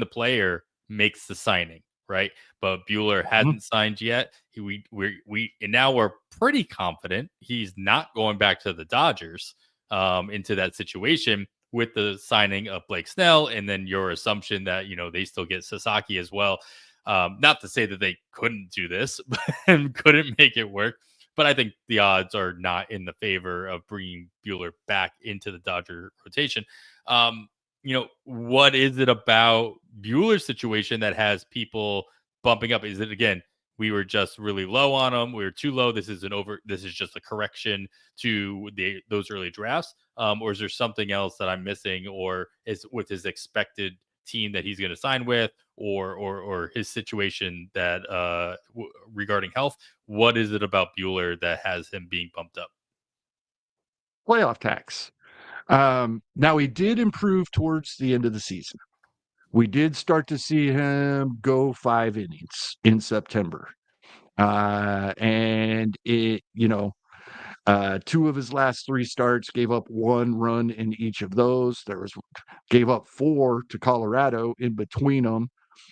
player makes the signing, right? But Buehler hasn't signed yet. And now we're pretty confident he's not going back to the Dodgers into that situation with the signing of Blake Snell, and then your assumption that, they still get Sasaki as well. Not to say that they couldn't do this and couldn't make it work, but I think the odds are not in the favor of bringing Buehler back into the Dodger rotation. What is it about Buehler's situation that has people bumping up? Is it, again, we were just really low on him, we were too low, this is just a correction to those early drafts, or is there something else that I'm missing, or is with his expected team that he's going to sign with, or his situation that regarding health? What is it about Buehler that has him being bumped up? Playoff tax. Now he did improve towards the end of the season. We did start to see him go 5 innings in September. And it, 2 of his last 3 starts gave up 1 run in each of those. Gave up 4 to Colorado in between them,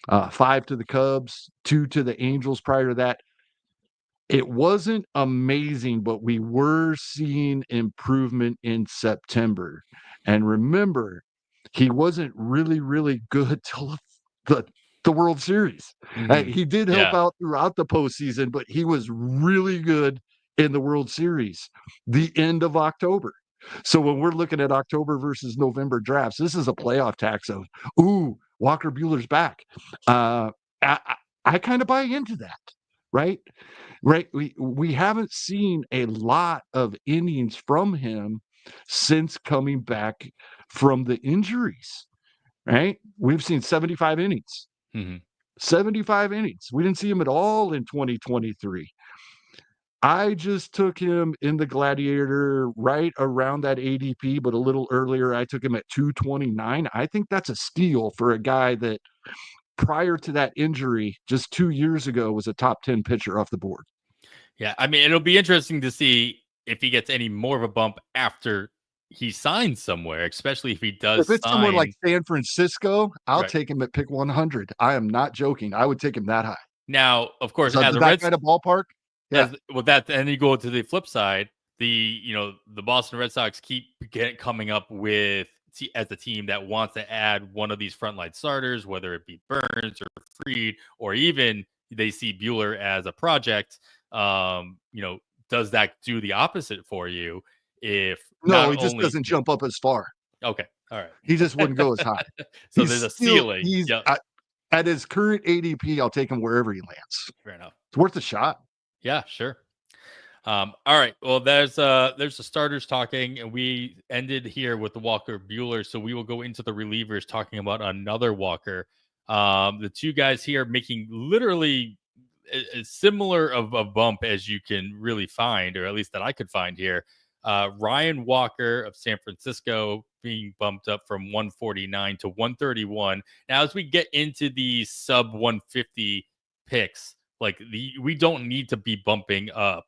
5 to the Cubs, 2 to the Angels prior to that. It wasn't amazing, but we were seeing improvement in September. And remember, he wasn't really, really good till the World Series. He did help out throughout the postseason, but he was really good in the World Series, the end of October. So when we're looking at October versus November drafts, this is a playoff tax of, Walker Buehler's back. I kind of buy into that, right? Right. We haven't seen a lot of innings from him since coming back from the injuries, right? We've seen 75 innings. 75 innings. We didn't see him at all in 2023. I just took him in the Gladiator right around that ADP, but a little earlier. I took him at 229. I think that's a steal for a guy that prior to that injury, just 2 years ago, was a top 10 pitcher off the board. Yeah, I mean, it'll be interesting to see if he gets any more of a bump after he signs somewhere, especially if he does. If it's somewhere like San Francisco, I'll Right. take him at pick 100. I am not joking. I would take him that high. Now, of course, So as a that Red kind of ballpark. Yeah. and you go to the flip side, the Boston Red Sox keep coming up with as a team that wants to add one of these frontline starters, whether it be Burns or Fried, or even they see Buehler as a project. Does that do the opposite for you? If no, he just doesn't jump up as far. Okay, all right. He just wouldn't go as high. So there's a ceiling. at his current ADP, I'll take him wherever he lands. Fair enough. It's worth a shot. Yeah, sure. All right. Well, there's the starters talking, and we ended here with the Walker Bueller. So we will go into the relievers talking about another Walker. The two guys here making literally as similar of a bump as you can really find, or at least that I could find here. Ryan Walker of San Francisco being bumped up from 149 to 131. Now, as we get into the sub 150 picks, like we don't need to be bumping up,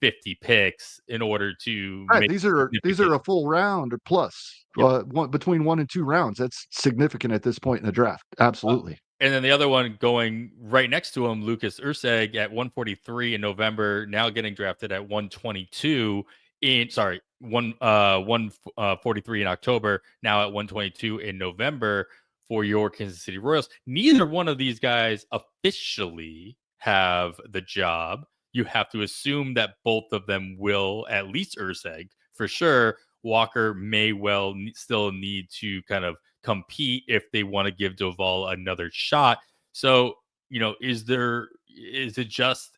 50 picks in order to Right. make These are a full round or plus. Yep. Between 1 and 2 rounds. That's significant at this point in the draft. Absolutely. And then the other one going right next to him, Lucas Urseg at 143 in November, now getting drafted at 122 143 in October, now at 122 in November for your Kansas City Royals. Neither one of these guys officially have the job. You have to assume that both of them will, at least Urseg for sure. Walker may well still need to kind of compete if they want to give Doval another shot. So, is it just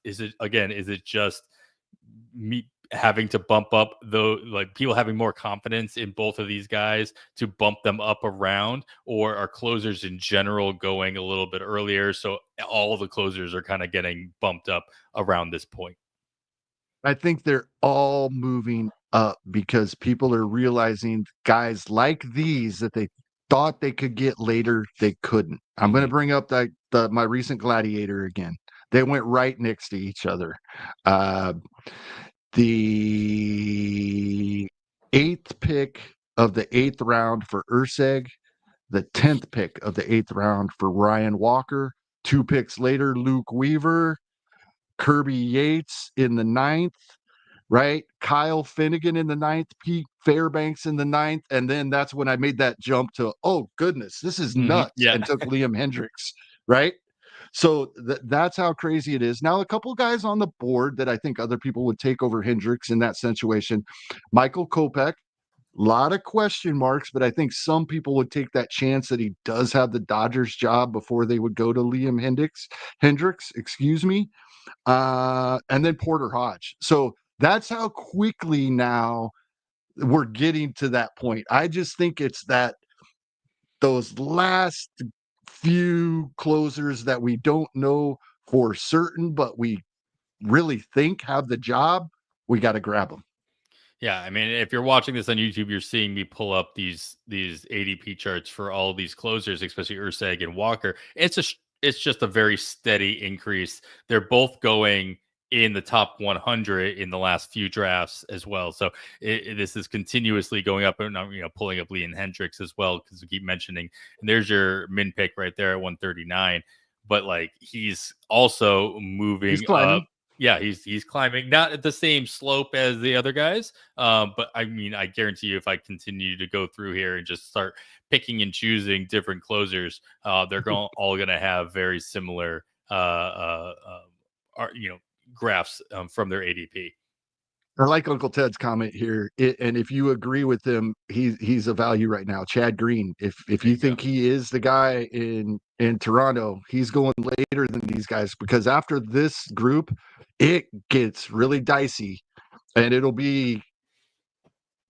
me having to bump up people having more confidence in both of these guys to bump them up around, or are closers in general going a little bit earlier? So all of the closers are kind of getting bumped up around this point. I think they're all moving up because people are realizing guys like these that they thought they could get later, they couldn't. I'm going to bring up my recent Gladiator again. They went right next to each other. The 8th pick of the 8th round for Urseg, the 10th pick of the 8th round for Ryan Walker. 2 picks later, Luke Weaver, Kirby Yates in the 9th, right? Kyle Finnegan in the 9th, Pete Fairbanks in the 9th. And then that's when I made that jump to, oh, goodness, this is nuts. Yeah. And took Liam Hendricks, right? So that's how crazy it is. Now, a couple guys on the board that I think other people would take over Hendricks in that situation. Michael Kopech, a lot of question marks, but I think some people would take that chance that he does have the Dodgers job before they would go to Liam Hendricks, excuse me. And then Porter Hodge. So that's how quickly now we're getting to that point. I just think it's that those last few closers that we don't know for certain, but we really think have the job, we got to grab them. Yeah, I mean, if you're watching this on YouTube, you're seeing me pull up these ADP charts for all these closers, especially Urseg and Walker. It's just a very steady increase. They're both going in the top 100 in the last few drafts as well. So this is continuously going up, and pulling up Liam Hendricks as well because we keep mentioning. And there's your min pick right there at 139. But he's also moving up. Yeah, he's climbing, not at the same slope as the other guys. But I mean, I guarantee you, if I continue to go through here and just start picking and choosing different closers, they're all going to have very similar, graphs from their ADP. I like Uncle Ted's comment here, and if you agree with him, he's a value right now. Chad Green, if you think he is the guy in Toronto, he's going later than these guys, because after this group, it gets really dicey, and it'll be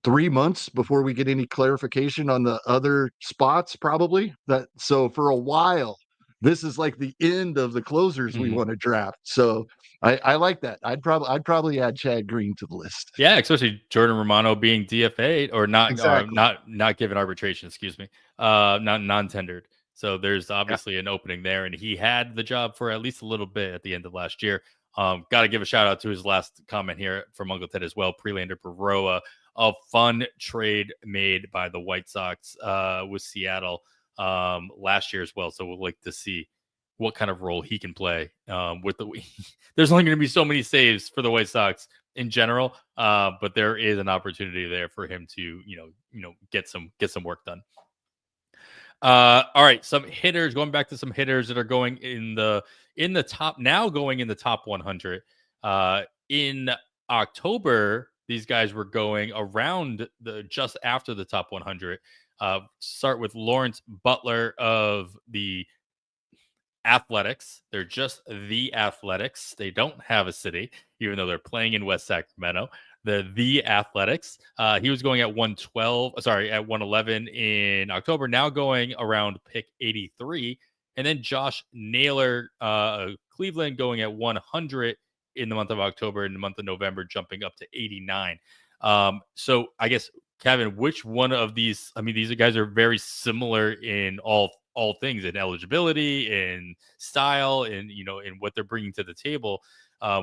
3 months before we get any clarification on the other spots, probably. So for a while, this is like the end of the closers we want to draft. So I like that. I'd probably add Chad Green to the list. Yeah, especially Jordan Romano being DFA'd or not, exactly. not given arbitration, excuse me, not non-tendered. So there's obviously an opening there, and he had the job for at least a little bit at the end of last year. Got to give a shout out to his last comment here from Uncle Ted as well. Prelander Baroa, a fun trade made by the White Sox with Seattle last year as well. So we'll like to see what kind of role he can play with there's only going to be so many saves for the White Sox in general, but there is an opportunity there for him to get some work done. All right, some hitters, going back to some hitters that are going in the top now, going in the top 100 in October. These guys were going around just after the top 100. Start with Lawrence Butler of the Athletics. They're just the Athletics. They don't have a city, even though they're playing in West Sacramento. The Athletics. He was going at 112, at 111 in October, now going around pick 83. And then Josh Naylor, Cleveland, going at 100 in the month of October, in the month of November, jumping up to 89. So I guess, Kevin, which one of these? I mean, these guys are very similar in all things, in eligibility, in style, and in what they're bringing to the table.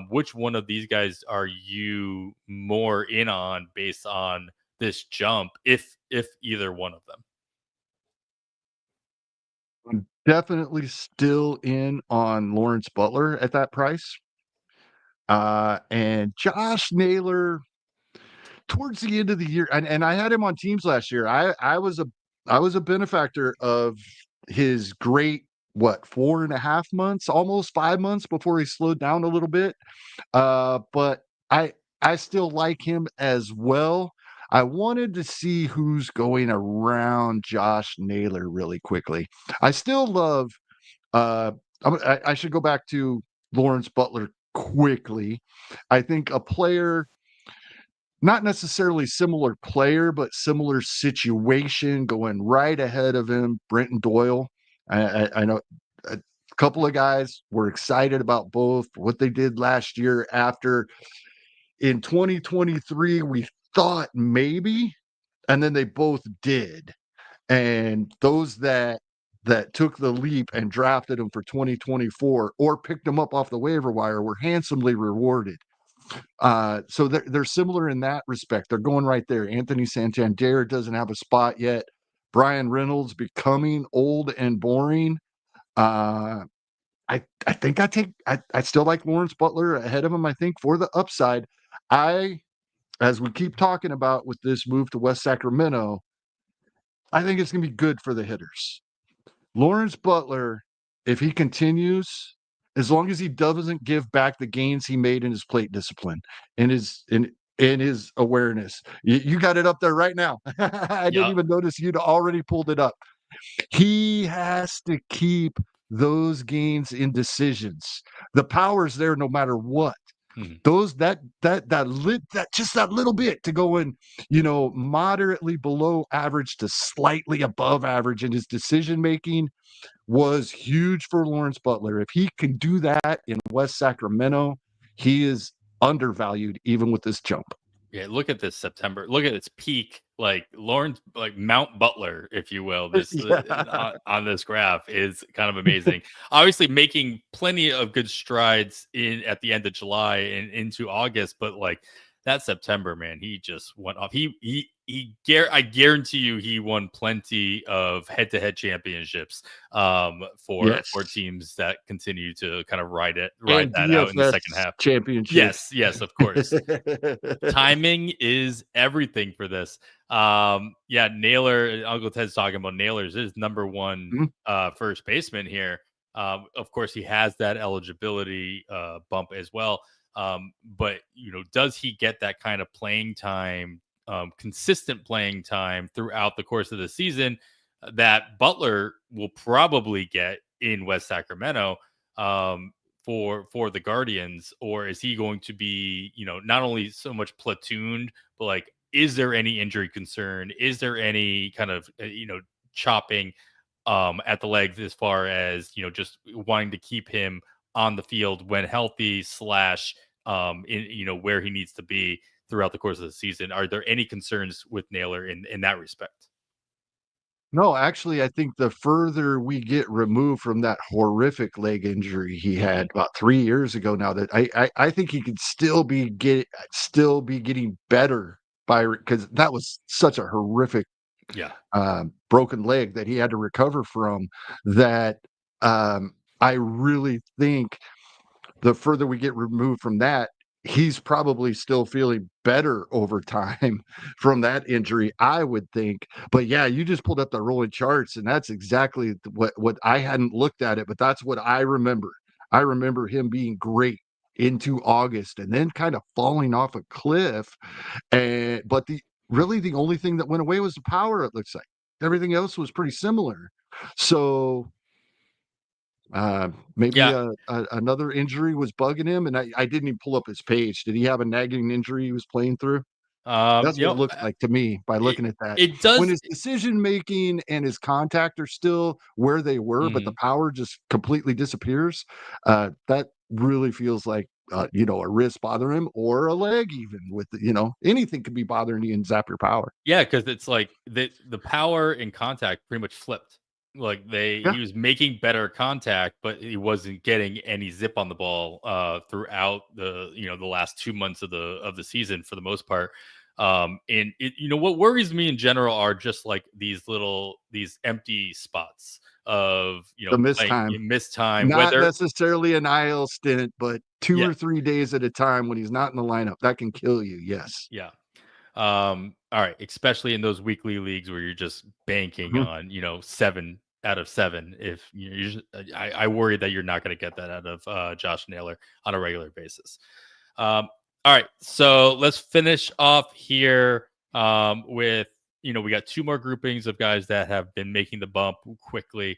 Which one of these guys are you more in on based on this jump, if either one of them? I'm definitely still in on Lawrence Butler at that price. And Josh Naylor towards the end of the year, and I had him on teams last year. I was a benefactor of his great 4.5 months, almost 5 months before he slowed down a little bit. But I still like him as well. I wanted to see who's going around Josh Naylor really quickly. I still love I should go back to Lawrence Butler quickly. I think a player, not necessarily similar player, but similar situation, going right ahead of him, Brenton Doyle. I know a couple of guys were excited about both what they did last year. After in 2023, we thought maybe, and then they both did. And those that took the leap and drafted him for 2024 or picked him up off the waiver wire were handsomely rewarded. So they're similar in that respect. They're going right there. Anthony Santander doesn't have a spot yet. Brian Reynolds becoming old and boring. I think I still like Lawrence Butler ahead of him. I think for the upside, as we keep talking about with this move to West Sacramento, I think it's going to be good for the hitters. Lawrence Butler, if he continues, as long as he doesn't give back the gains he made in his plate discipline, in his awareness. You got it up there right now. I didn't Yeah. even notice you'd already pulled it up. He has to keep those gains in decisions. The power's there no matter what. Mhm. Those that just that little bit to go in, moderately below average to slightly above average in his decision making was huge for Lawrence Butler. If he can do that in West Sacramento, he is undervalued even with this jump. Yeah, look at this September. Look at its peak, like Lawrence, like Mount Butler, if you will. This Yeah. on this graph is kind of amazing. Obviously, making plenty of good strides in at the end of July and into August, but like that September, man, he just went off. I guarantee you, he won plenty of head-to-head championships for Yes. teams that continue to kind of ride And that out in the DFS second half. championships. Yes, of course. Timing is everything for this. Yeah, Naylor, Uncle Ted's talking about Naylor's his number one Mhm. first baseman here. Of course, he has that eligibility bump as well. But does he get that kind of playing time, consistent playing time throughout the course of the season that Butler will probably get in West Sacramento? For the Guardians, or is he going to be, not only so much platooned, but like, is there any injury concern? Is there any kind of, chopping at the legs as far as, just wanting to keep him on the field when healthy slash in, where he needs to be throughout the course of the season? Are there any concerns with Naylor in that respect? No, actually, I think the further we get removed from that horrific leg injury he had Mhm. about 3 years ago now, that I think he could still be getting better by, because that was such a horrific, Yeah. broken leg that he had to recover from, that, I really think the further we get removed from that, he's probably still feeling better over time from that injury, I would think. But yeah, you just pulled up the rolling charts, and that's exactly what I hadn't looked at it, but that's what I remember. I remember him being great into August and then kind of falling off a cliff. And but the only thing that went away was the power, it looks like. Everything else was pretty similar. So Maybe Yeah. another injury was bugging him, and I didn't even pull up his page. Did he have a nagging injury he was playing through? That's You what it know, looks like to me by it looking at that. it When does. his decision making and his contact are still where they were, but the Mhm. power just completely disappears, that really feels like, a wrist bothering him or a leg even with, anything could be bothering you and zap your power. Yeah, because it's like the power and contact pretty much flipped. Like Yeah. he was making better contact, but he wasn't getting any zip on the ball throughout the last 2 months of the season for the most part. And what worries me in general are just like these empty spots of The missed playing time. missed time. Not Whether necessarily an IL stint, but 2 yeah, or 3 days at a time when he's not in the lineup, that can kill you, yes. yeah. All right, especially in those weekly leagues where you're just banking Mhm. on, 7 out of 7. If you just, I worry that you're not going to get that out of Josh Naylor on a regular basis. All right, so let's finish off here with we got two more groupings of guys that have been making the bump quickly.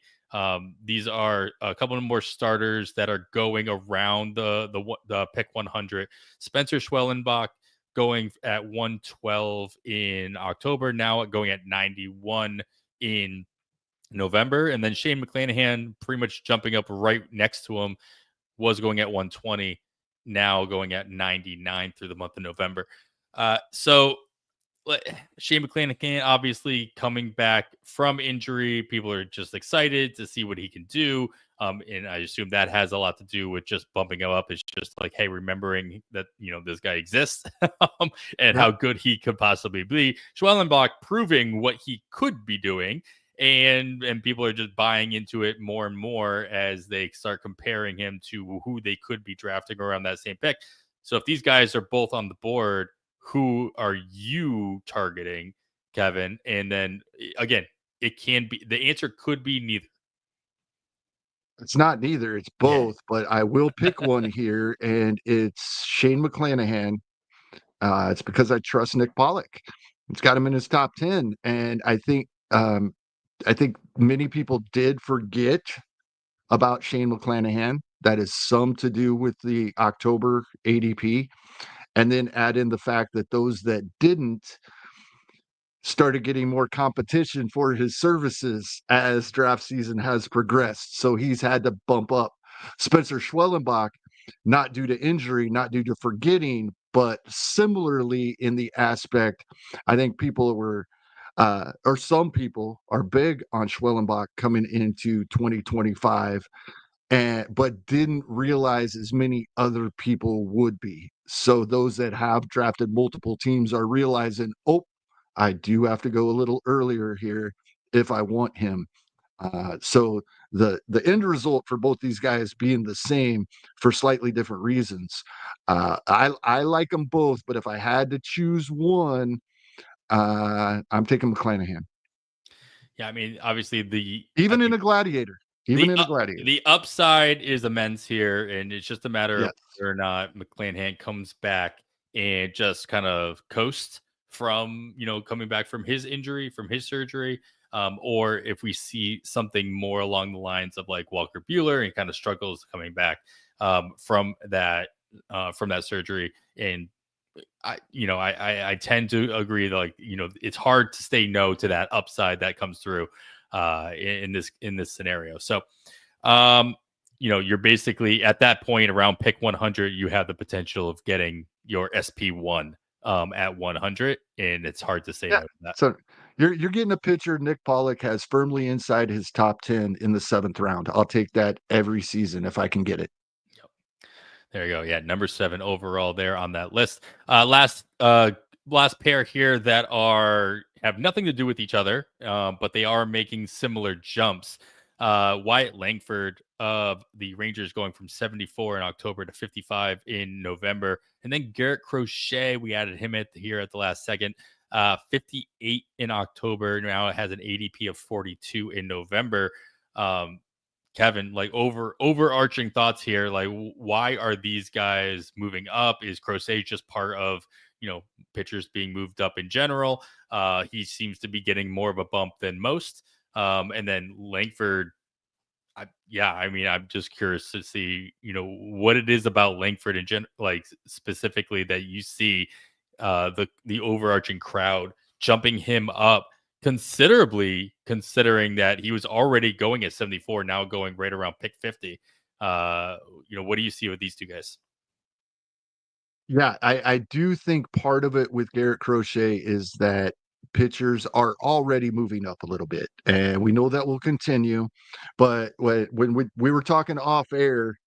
These are a couple of more starters that are going around the pick 100. Spencer Schwellenbach going at 112 in October, now going at 91 in November. And then Shane McClanahan pretty much jumping up right next to him, was going at 120, now going at 99 through the month of November. So Shane McClanahan obviously coming back from injury. People are just excited to see what he can do. And I assume that has a lot to do with just bumping him up. It's just like, hey, remembering that, this guy exists and Yeah. how good he could possibly be. Schwellenbach proving what he could be doing. And people are just buying into it more and more as they start comparing him to who they could be drafting around that same pick. So if these guys are both on the board, who are you targeting, Kevin? And then again, it can be the answer could be neither. It's not neither, it's Yeah. both, but I will pick one here, and it's Shane McClanahan. It's because I trust Nick Pollock. It's got him in his top 10, and I think many people did forget about Shane McClanahan. That is some to do with the October ADP, and then add in the fact that those that didn't started getting more competition for his services as draft season has progressed. So he's had to bump up. Spencer Schwellenbach, not due to injury, not due to forgetting, but similarly in the aspect, I think people were, or some people are big on Schwellenbach coming into 2025, but didn't realize as many other people would be. So those that have drafted multiple teams are realizing, oh, I do have to go a little earlier here if I want him. So the end result for both these guys being the same for slightly different reasons. I like them both, but if I had to choose one, I'm taking McClanahan, Yeah, I mean, obviously I even in think a gladiator, even the in a uh, gladiator. the upside is immense here, and it's just a matter of Yes. whether or not McClanahan comes back and just kind of coast from coming back from his injury, from his surgery, or if we see something more along the lines of like Walker Bueller and kind of struggles coming back from that surgery. And I tend to agree that like it's hard to say no to that upside that comes through in this scenario. So you're basically at that point around pick 100, you have the potential of getting your SP1 at 100, and it's hard to say Yeah. no to that. So you're getting a picture Nick Pollock has firmly inside his top 10 in the 7th round. I'll take that every season if I can get it. Yep. There you go. Yeah, number 7 overall there on that list. Last pair here that have nothing to do with each other, but they are making similar jumps. Wyatt Langford of the Rangers going from 74 in October to 55 in November, and then Garrett Crochet, we added him here at the last second. 58 in October. Now it has an ADP of 42 in November. Um, Kevin, like overarching thoughts here, like why are these guys moving up? Is Crochet just part of pitchers being moved up in general? He seems to be getting more of a bump than most. And then Langford, I mean, I'm just curious to see, what it is about Langford and like specifically that you see the overarching crowd jumping him up considerably, considering that he was already going at 74, now going right around pick 50. What do you see with these two guys? Yeah, I do think part of it with Garrett Crochet is that pitchers are already moving up a little bit, and we know that will continue. But when we were talking off air,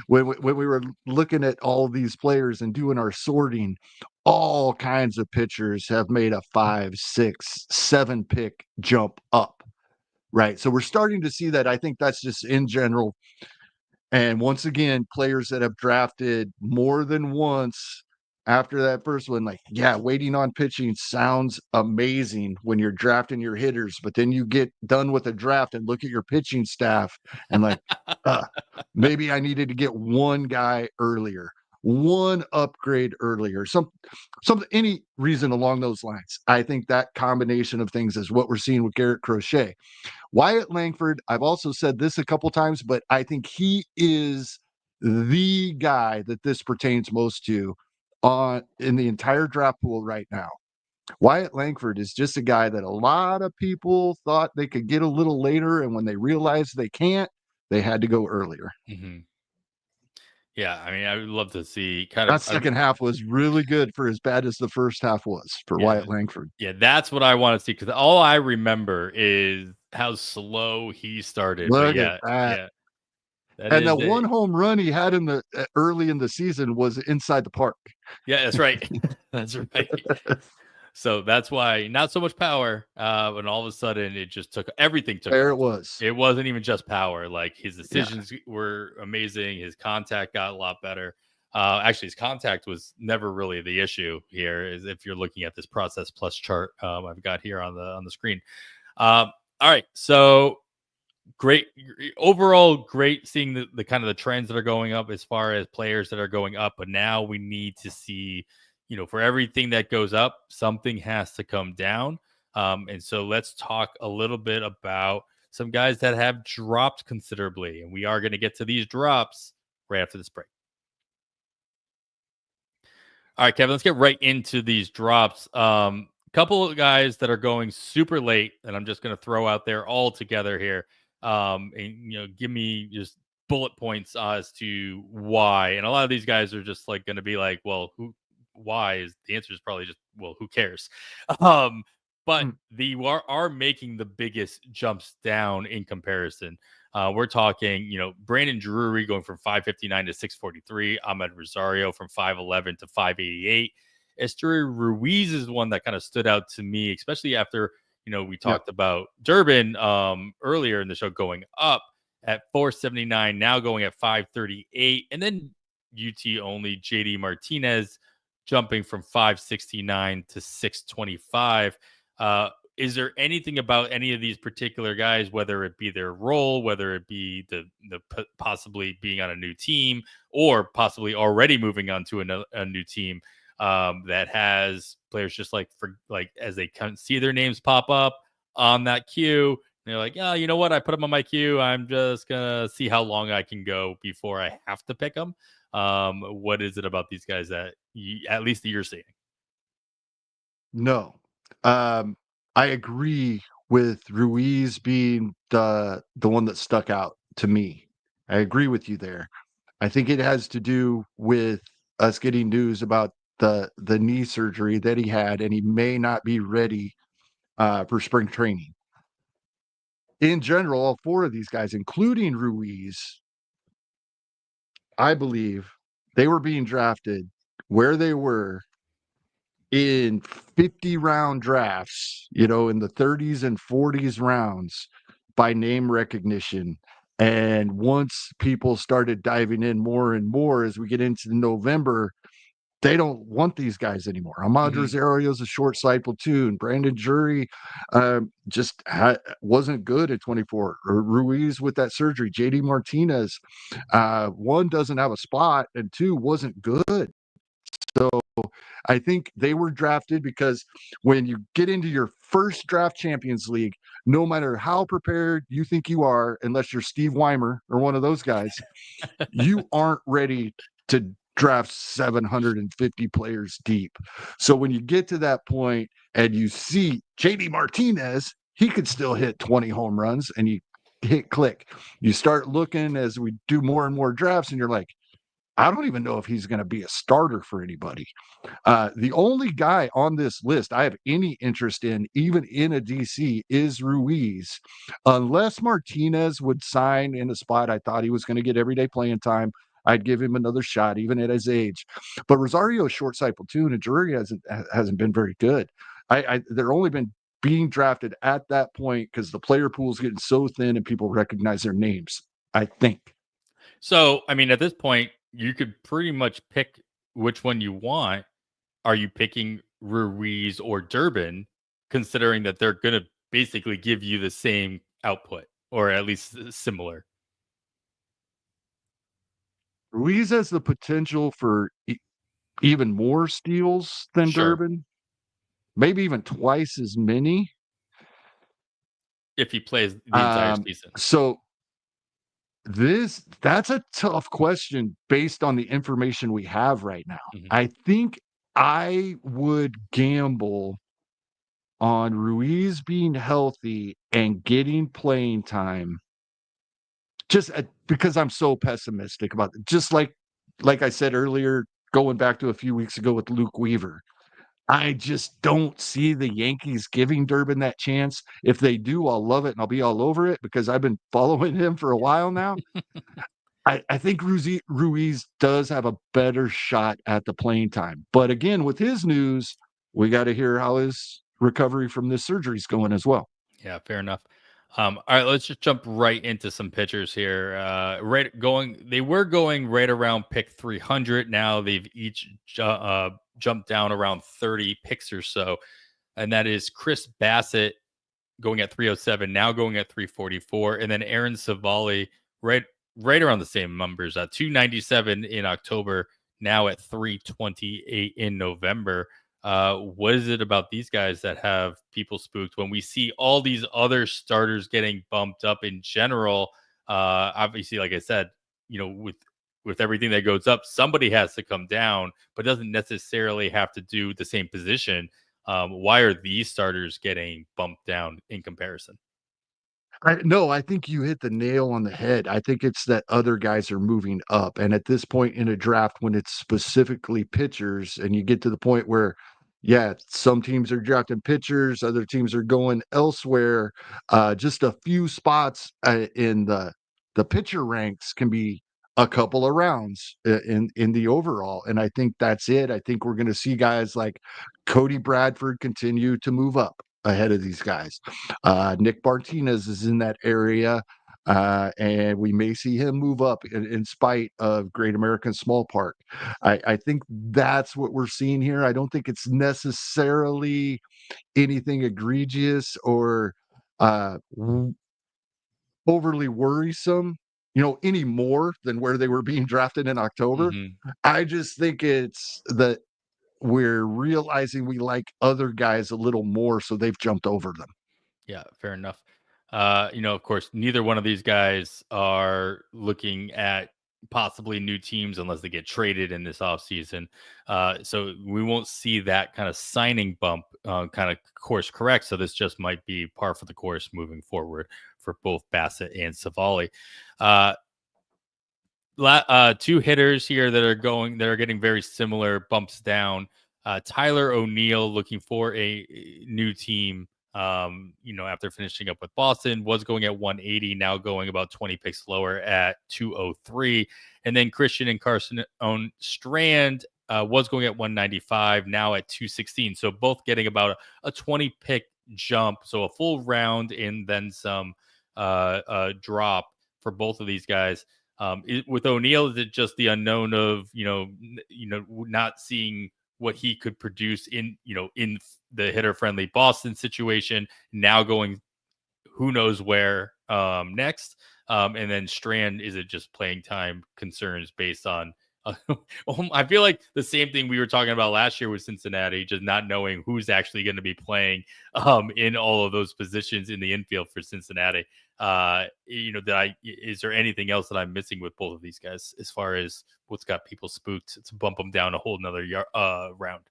when we were looking at all these players and doing our sorting, all kinds of pitchers have made a 5, 6, 7 pick jump up, right? So we're starting to see that. I think that's just in general. And once again, players that have drafted more than once after that first one, like, yeah, waiting on pitching sounds amazing when you're drafting your hitters, but then you get done with a draft and look at your pitching staff and like, uh, maybe I needed to get one guy earlier, one upgrade earlier, some any reason along those lines. I think that combination of things is what we're seeing with Garrett Crochet. Wyatt Langford, I've also said this a couple times, but I think he is the guy that this pertains most to in the entire draft pool right now. Wyatt Langford is just a guy that a lot of people thought they could get a little later, and when they realized they can't, they had to go earlier. Mm-hmm. Yeah, I mean, I would love to see That second half was really good for as bad as the first half was for Wyatt Langford. Yeah, that's what I want to see because all I remember is how slow he started. Look But at that. yeah, that And is the one home run he had in the early in the season was inside the park. Yeah, that's right. That's right. So that's why not so much power. And all of a sudden, it just everything took There off. it was. It wasn't even just power. Like his decisions were amazing. His contact got a lot better. Actually, his contact was never really the issue here. Is if you're looking at this process plus chart I've got here on the screen. All right, so great overall, great seeing the kind of the trends that are going up as far as players that are going up. But now we need to see, for everything that goes up, something has to come down. And so let's talk a little bit about some guys that have dropped considerably. And we are going to get to these drops right after this break. All right, Kevin, let's get right into these drops. Couple of guys that are going super late, and I'm just going to throw out there all together here. And give me just bullet points as to why. And a lot of these guys are just like going to be like, well, why is the answer is probably just, well, who cares? But the are making the biggest jumps down in comparison. We're talking, Brandon Drury going from 559 to 643, Ahmed Rosario from 511 to 588. Esteury Ruiz is one that kind of stood out to me, especially after, we talked about Durbin earlier in the show going up at 479, now going at 538. And then UT only JD Martinez jumping from 569 to 625. Is there anything about any of these particular guys, whether it be their role, whether it be the possibly being on a new team or possibly already moving on to a new team that has players just like as they see their names pop up on that queue, they're like, yeah, you know what? I put them on my queue. I'm just gonna see how long I can go before I have to pick them. What is it about these guys that at least that you're seeing? No. I agree with Ruiz being the one that stuck out to me. I agree with you there. I think it has to do with us getting news about the knee surgery that he had, and he may not be ready for spring training. In general, all four of these guys, including Ruiz, I believe they were being drafted where they were in 50-round drafts, in the 30s and 40s rounds by name recognition. And once people started diving in more and more as we get into November, they don't want these guys anymore. Ahmad Rosario is a short side platoon. Brandon Drury just wasn't good at 24. Ruiz with that surgery. JD Martinez, one, doesn't have a spot, and two, wasn't good. So I think they were drafted because when you get into your first draft Champions League, no matter how prepared you think you are, unless you're Steve Weimer or one of those guys, you aren't ready to draft 750 players deep. So when you get to that point and you see JD Martinez, he could still hit 20 home runs, and you hit click. You start looking as we do more and more drafts, and you're like, I don't even know if he's going to be a starter for anybody. The only guy on this list I have any interest in, even in a DC, is Ruiz. Unless Martinez would sign in a spot I thought he was going to get everyday playing time, I'd give him another shot, even at his age. But Rosario's short side platoon, and Drury hasn't been very good. They're only been being drafted at that point because the player pool is getting so thin and people recognize their names, I think. So, I mean, at this point, you could pretty much pick which one you want. Are you picking Ruiz or Durbin, considering that they're going to basically give you the same output, or at least similar? Ruiz has the potential for even more steals than Sure. Durbin, maybe even twice as many. If he plays the entire season. So that's a tough question based on the information we have right now. Mhm. I think I would gamble on Ruiz being healthy and getting playing time, just because I'm so pessimistic about it. Just like I said earlier, going back to a few weeks ago with Luke Weaver. I just don't see the Yankees giving Durbin that chance. If they do, I'll love it and I'll be all over it because I've been following him for a while now. I think Ruiz does have a better shot at the playing time. But again, with his news, we got to hear how his recovery from this surgery is going as well. Yeah, fair enough. All right, let's just jump right into some pitchers here. They were going right around pick 300. Now they've each jumped down around 30 picks or so, and that is Chris Bassett going at 307, now going at 344, and then Aaron Savali right around the same numbers at 297 in October, now at 328 in November. What is it about these guys that have people spooked when we see all these other starters getting bumped up in general? Obviously, like I said, with everything that goes up, somebody has to come down, but doesn't necessarily have to do the same position. Why are these starters getting bumped down in comparison? No, I think you hit the nail on the head. I think it's that other guys are moving up. And at this point in a draft, when it's specifically pitchers, and you get to the point where, yeah, some teams are drafting pitchers, other teams are going elsewhere. Just a few spots in the pitcher ranks can be a couple of rounds in the overall. And I think that's it. I think we're going to see guys like Cody Bradford continue to move up ahead of these guys. Nick Martinez is in that area, and we may see him move up in spite of Great American Small Park. I think that's what we're seeing here. I don't think it's necessarily anything egregious or overly worrisome, any more than where they were being drafted in October. Mhm. I just think it's that we're realizing we like other guys a little more, so they've jumped over them. Yeah, fair enough. Of course, neither one of these guys are looking at possibly new teams unless they get traded in this offseason. So we won't see that kind of signing bump kind of course correct. So this just might be par for the course moving forward for both Bassett and Savali. Uh, Two hitters here that are getting very similar bumps down. Tyler O'Neill looking for a new team. After finishing up with Boston, was going at 180, now going about 20 picks lower at 203. And then Christian and Carson on Strand was going at 195, now at 216. So both getting about a 20 pick jump. So a full round and then some drop for both of these guys. With O'Neill, is it just the unknown of not seeing what he could produce in the hitter friendly Boston situation, now going who knows where next, and then Strand, is it just playing time concerns based on I feel like the same thing we were talking about last year with Cincinnati, just not knowing who's actually going to be playing in all of those positions in the infield for Cincinnati. Is there anything else that I'm missing with both of these guys as far as what's got people spooked to bump them down a whole nother round?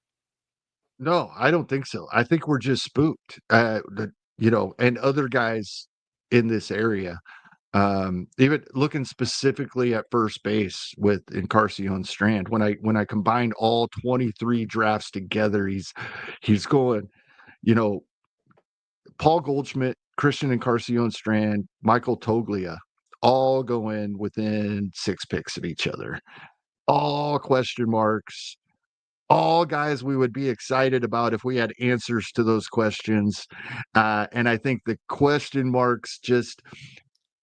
No, I don't think so. I think we're just spooked. And other guys in this area. Even looking specifically at first base with Encarnacion Strand, when I combined all 23 drafts together, he's going, you know, Paul Goldschmidt, Christian Encarnacion Strand, Michael Toglia, all going within 6 picks of each other. All question marks, all guys we would be excited about if we had answers to those questions. And I think the question marks just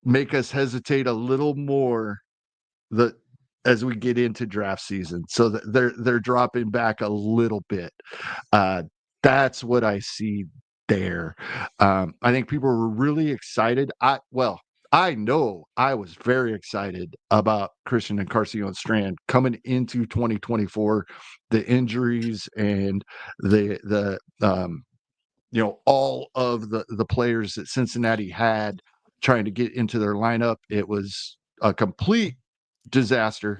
make us hesitate a little more as we get into draft season. So that they're dropping back a little bit. That's what I see there. I think people were really excited. I know I was very excited about Christian Encarnacion Strand coming into 2024. The injuries and the all of the players that Cincinnati had trying to get into their lineup. It was a complete disaster.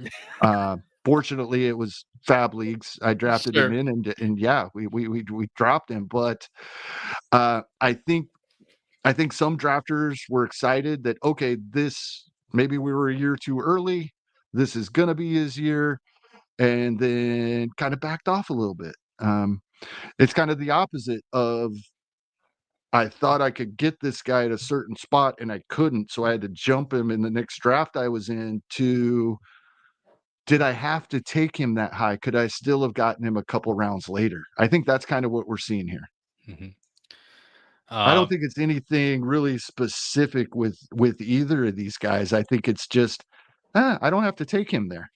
Fortunately, it was FAAB leagues. I drafted him in, and yeah, we dropped him. But I think some drafters were excited that, okay, this maybe we were a year too early. This is gonna be his year, and then kind of backed off a little bit. It's kind of the opposite of, I thought I could get this guy at a certain spot and I couldn't, so I had to jump him in the next draft I was in. To, did I have to take him that high? Could I still have gotten him a couple rounds later? I think that's kind of what we're seeing here. Mm-hmm. I don't think it's anything really specific with either of these guys. I think it's just, I don't have to take him there.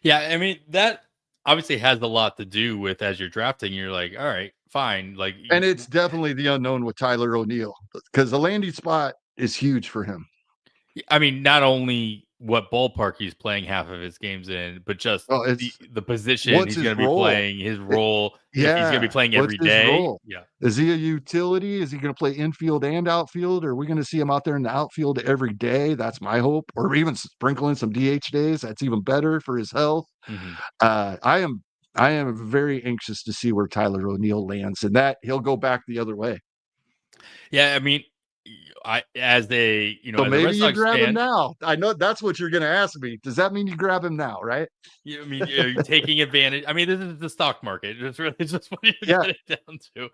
Yeah, I mean, that obviously has a lot to do with, as you're drafting, you're like, all right, fine. Like, And it's definitely the unknown with Tyler O'Neill, because the landing spot is huge for him. I mean, not only what ballpark he's playing half of his games in, but just the position he's going to be playing, his role. If he's going to be playing every day. Role? Yeah. Is he a utility? Is he going to play infield and outfield? Or are we going to see him out there in the outfield every day? That's my hope. Or even sprinkling some DH days. That's even better for his health. Mm-hmm. I am very anxious to see where Tyler O'Neill lands, and that he'll go back the other way. Yeah, I mean, so maybe you grab him now. I know that's what you're going to ask me. Does that mean you grab him now, right? I mean, you're taking advantage. I mean, this is the stock market. It's really just what you get it down to.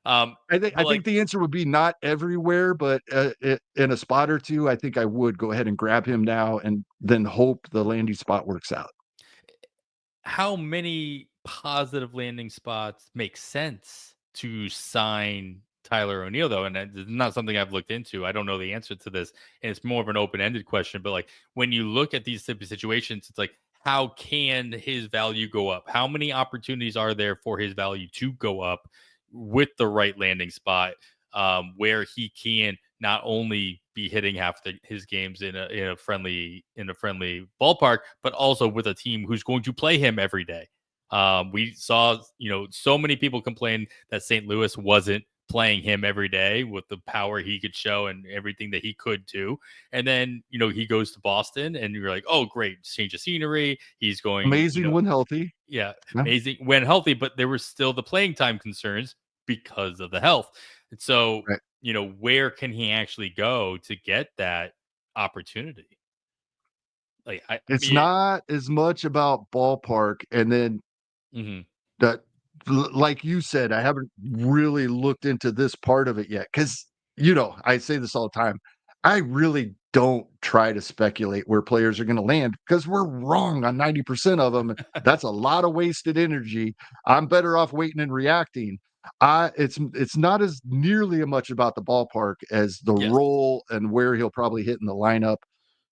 I think the answer would be not everywhere, but in a spot or two, I think I would go ahead and grab him now and then hope the landing spot works out. How many positive landing spots make sense to sign Tyler O'Neill, though? And it's not something I've looked into. I don't know the answer to this. And it's more of an open-ended question. But like, when you look at these type of situations, it's like, how can his value go up? How many opportunities are there for his value to go up with the right landing spot, where he can not only be hitting half his games in a friendly ballpark, but also with a team who's going to play him every day. We saw, so many people complain that St. Louis wasn't playing him every day with the power he could show and everything that he could do. And then, he goes to Boston and you're like, oh, great, change of scenery. He's going amazing when healthy. Yeah, amazing when healthy, but there were still the playing time concerns because of the health. And so, right. Where can he actually go to get that opportunity? Like, it's not as much about ballpark. And then that, like you said, I haven't really looked into this part of it yet. Cause I say this all the time. I really don't try to speculate where players are going to land because we're wrong on 90% of them. That's a lot of wasted energy. I'm better off waiting and reacting. It's not as nearly as much about the ballpark as the role and where he'll probably hit in the lineup.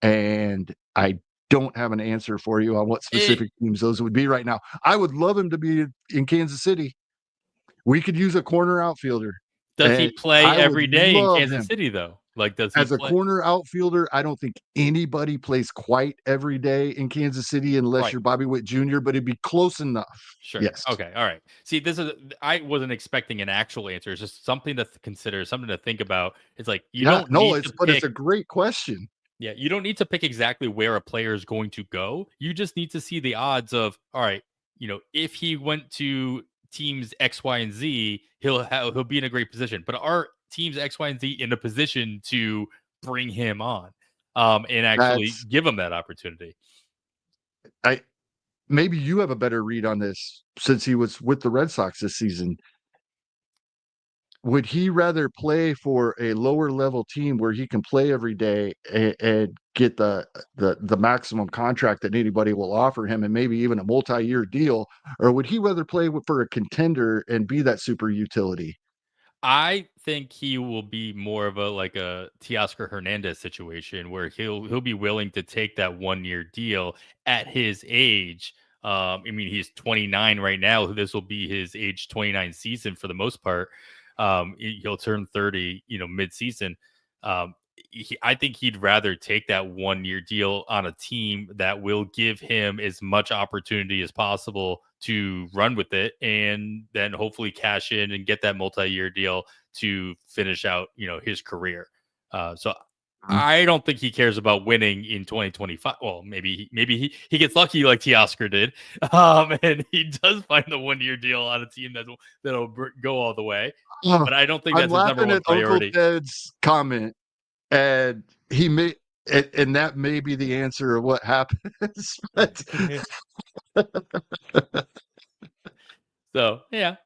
And I don't have an answer for you on what specific teams those would be right now. I would love him to be in Kansas City. We could use a corner outfielder. Does he play every day in Kansas City, though? Like, does he As a play? corner outfielder, I don't think anybody plays quite every day in Kansas City unless Right. you're Bobby Witt Jr., but it'd be close enough. Sure. Yes. Okay. All right. See, this is I wasn't expecting an actual answer. It's just something to consider, something to think about. It's like you Yeah, don't no, need to it's pick. a great question. Yeah, you don't need to pick exactly where a player is going to go. You just need to see the odds of, all right, if he went to teams X, Y, and Z, he'll be in a great position. But are teams X, Y, and Z in a position to bring him on, and actually That's give him that opportunity? I maybe you have a better read on this since he was with the Red Sox this season. Would he rather play for a lower level team where he can play every day and get the maximum contract that anybody will offer him and maybe even a multi-year deal, or would he rather play for a contender and be that super utility? I think he will be more of a like a Teoscar Hernandez situation where he'll be willing to take that 1 year deal at his age. I mean, he's 29 right now. This will be his age 29 season for the most part. He'll turn 30, mid season. I think he'd rather take that 1 year deal on a team that will give him as much opportunity as possible to run with it, and then hopefully cash in and get that multi-year deal to finish out, his career. So Mm. I don't think he cares about winning in 2025. Well, maybe he gets lucky like Teoscar did, and he does find the 1 year deal on a team that'll go all the way. Oh, But I don't think I'm that's his number laughing one at Uncle priority. Ted's comment, and he may and that may be the answer of what happens. But So yeah,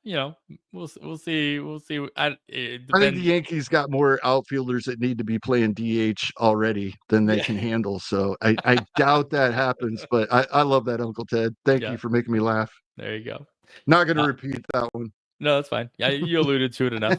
we'll see. We'll see. It I think the depends. Yankees got more outfielders that need to be playing DH already than they Yeah, can handle. So I doubt that happens, but I love that, Uncle Ted. Thank you yeah. for making me laugh. There you go. Not going to Uh, repeat that one. no, that's fine. Yeah, you alluded to it enough.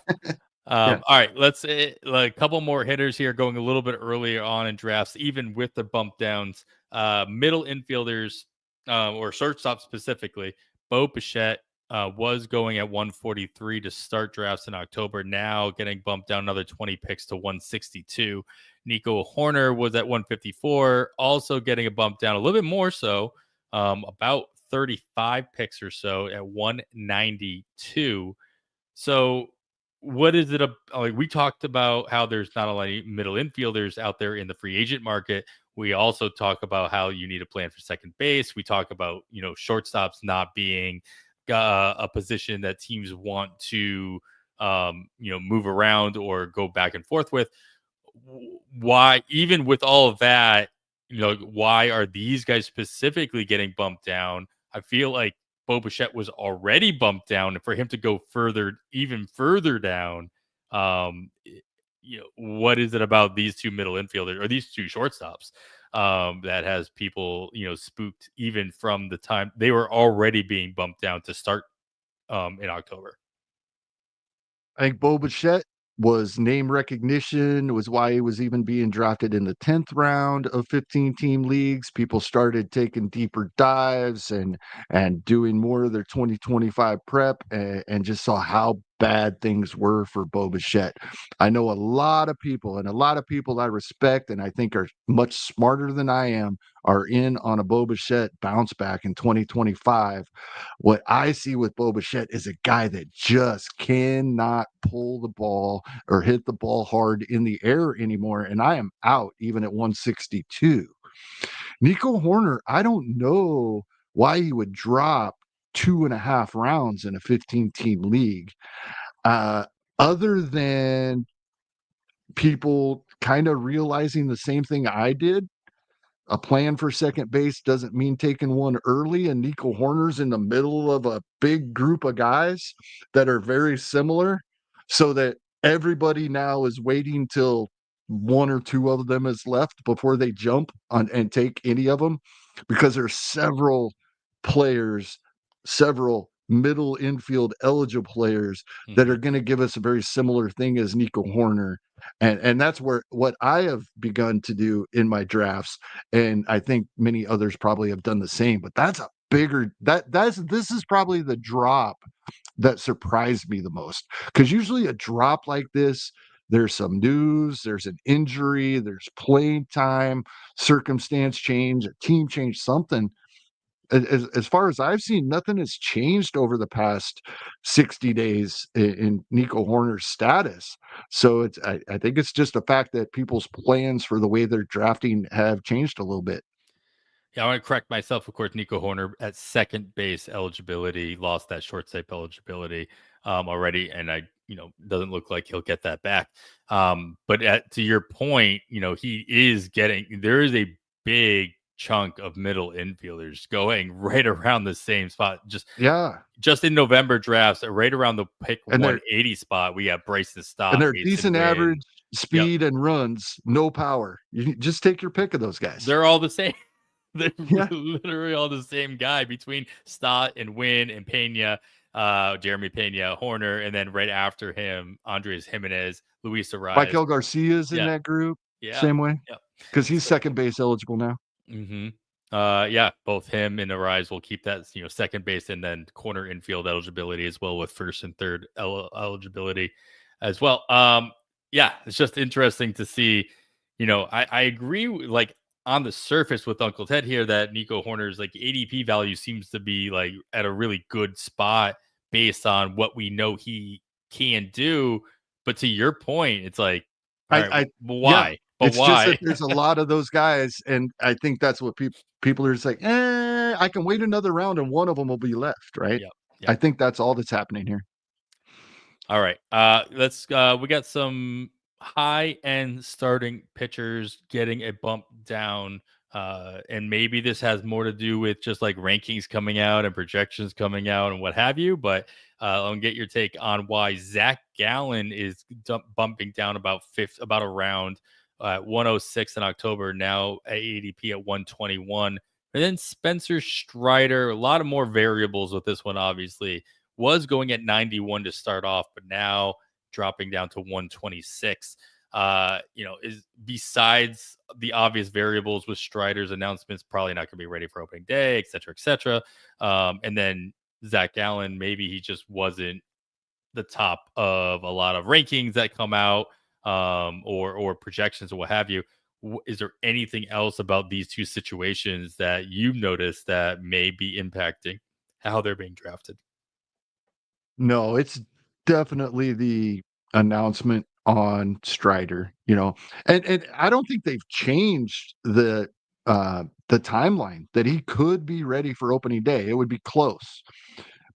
Yeah. All right, let's like a couple more hitters here, going a little bit earlier on in drafts, even with the bump downs. Middle infielders, or shortstop specifically. Bo Bichette was going at 143 to start drafts in October. Now getting bumped down another 20 picks to 162. Nico Horner was at 154, also getting a bump down a little bit more so, about 35 picks or so at 192. So, what is it? Like we talked about how there's not a lot of middle infielders out there in the free agent market. We also talk about how you need a plan for second base. We talk about shortstops not being a position that teams want to move around or go back and forth with. Why, even with all of that, why are these guys specifically getting bumped down? I feel like Bo Bichette was already bumped down, and for him to go even further down, what is it about these two middle infielders or these two shortstops that has people, spooked even from the time they were already being bumped down to start in October? I think Bo Bichette was name recognition, was why he was even being drafted in the 10th round of 15-team leagues. People started taking deeper dives and doing more of their 2025 prep and just saw how bad things were for Bo Bichette. I know a lot of people, and a lot of people I respect and I think are much smarter than I am, are in on a Bo Bichette bounce back in 2025. What I see with Bo Bichette is a guy that just cannot pull the ball or hit the ball hard in the air anymore, and I am out even at 162. Nico Horner, I don't know why he would drop 2.5 rounds in a 15-team league, uh, other than people kind of realizing the same thing I did. A plan for second base doesn't mean taking one early, and Nico Horner's in the middle of a big group of guys that are very similar, so that everybody now is waiting till one or two of them is left before they jump on and take any of them, because there's several players, several middle infield eligible players that are Mhm. going to give us a very similar thing as Nico Horner. And that's where what I have begun to do in my drafts, and I think many others probably have done the same. But that's a bigger that's this is probably the drop that surprised me the most, because usually a drop like this there's some news, there's an injury, there's playing time, circumstance change, a team change, something. As far as I've seen, nothing has changed over the past 60 days in Nico Horner's status. So I think it's just a fact that people's plans for the way they're drafting have changed a little bit. Yeah, I want to correct myself. Of course, Nico Horner at second base eligibility lost that shortstop eligibility already, and doesn't look like he'll get that back. But to your point, he is getting, there is a big chunk of middle infielders going right around the same spot. Yeah, Just in November drafts, right around the pick and they're 180 spot, we got Bryson and Stott, they're Mason decent Wynn. average Yep, speed and runs, no power. You just take your pick of those guys. they're all the same. They're Yeah, literally all the same guy between Stott and Wynn and Pena, Jeremy Pena, Horner, and then right after him, Andres Jimenez, Luis Arias. Michael Garcia's in Yeah, that group, yeah, same way, yeah. because he's second base eligible now. Mm-hmm. Yeah, both him and Arise will keep that, second base and then corner infield eligibility as well, with first and third eligibility as well. Yeah, it's just interesting to see. I agree, like on the surface with Uncle Ted here, that Nico Horner's like ADP value seems to be like at a really good spot based on what we know he can do. But to your point, it's like, all right, I but Yeah, why? But it's just that why? there's a lot of those guys, and I think that's what people are just like, I can wait another round and one of them will be left, right? Yep. I Yep. think that's all that's happening here. All right. Let's we got some high end starting pitchers getting a bump down. And maybe this has more to do with just like rankings coming out and projections coming out and what have you. But I'll get your take on why Zach Gallen is bumping down about a round at 106 in October, now at ADP at 121. And then Spencer Strider, a lot of more variables with this one, obviously. Was going at 91 to start off, but now dropping down to 126. Is besides the obvious variables with Strider's announcements, probably not going to be ready for opening day, et cetera, et cetera. And then Zach Gallen, maybe he just wasn't the top of a lot of rankings that come out, or projections or what have you. Is there anything else about these two situations that you've noticed that may be impacting how they're being drafted? No, it's definitely the announcement on Strider, and I don't think they've changed the timeline that he could be ready for opening day. It would be close,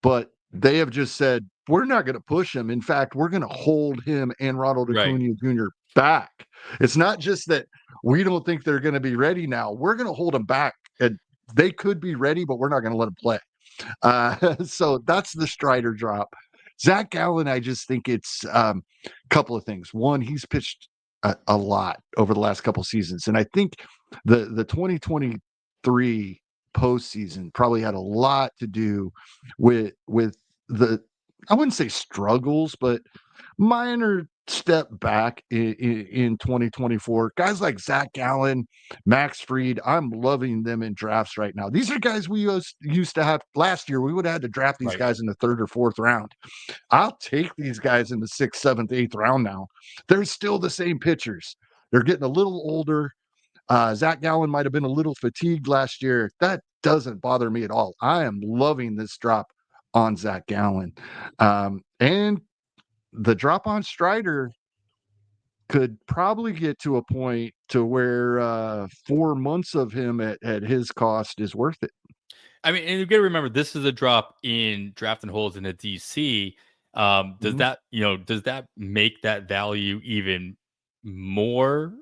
but they have just said, we're not going to push him. In fact, we're going to hold him and Ronald Right. Acuna Jr. back. It's not just that we don't think they're going to be ready now. We're going to hold them back. And they could be ready, but we're not going to let them play. So that's the Strider drop. Zach Gallen, I just think it's a couple of things. One, he's pitched a lot over the last couple seasons, and I think the 2023 postseason probably had a lot to do with the, I wouldn't say struggles, but minor step back in 2024. Guys like Zach Gallen, Max Fried, I'm loving them in drafts right now. These are guys we used to have last year. We would have had to draft these Right. guys in the third or fourth round. I'll take these guys in the sixth, seventh, eighth round now. They're still the same pitchers. They're getting a little older. Zach Gallen might have been a little fatigued last year. That doesn't bother me at all. I am loving this drop on Zach Gallen. And the drop on Strider could probably get to a point to where 4 months of him at his cost is worth it. I mean, and you got to remember, this is a drop in draft and holds in a DC. Does Mhm. that make that value even more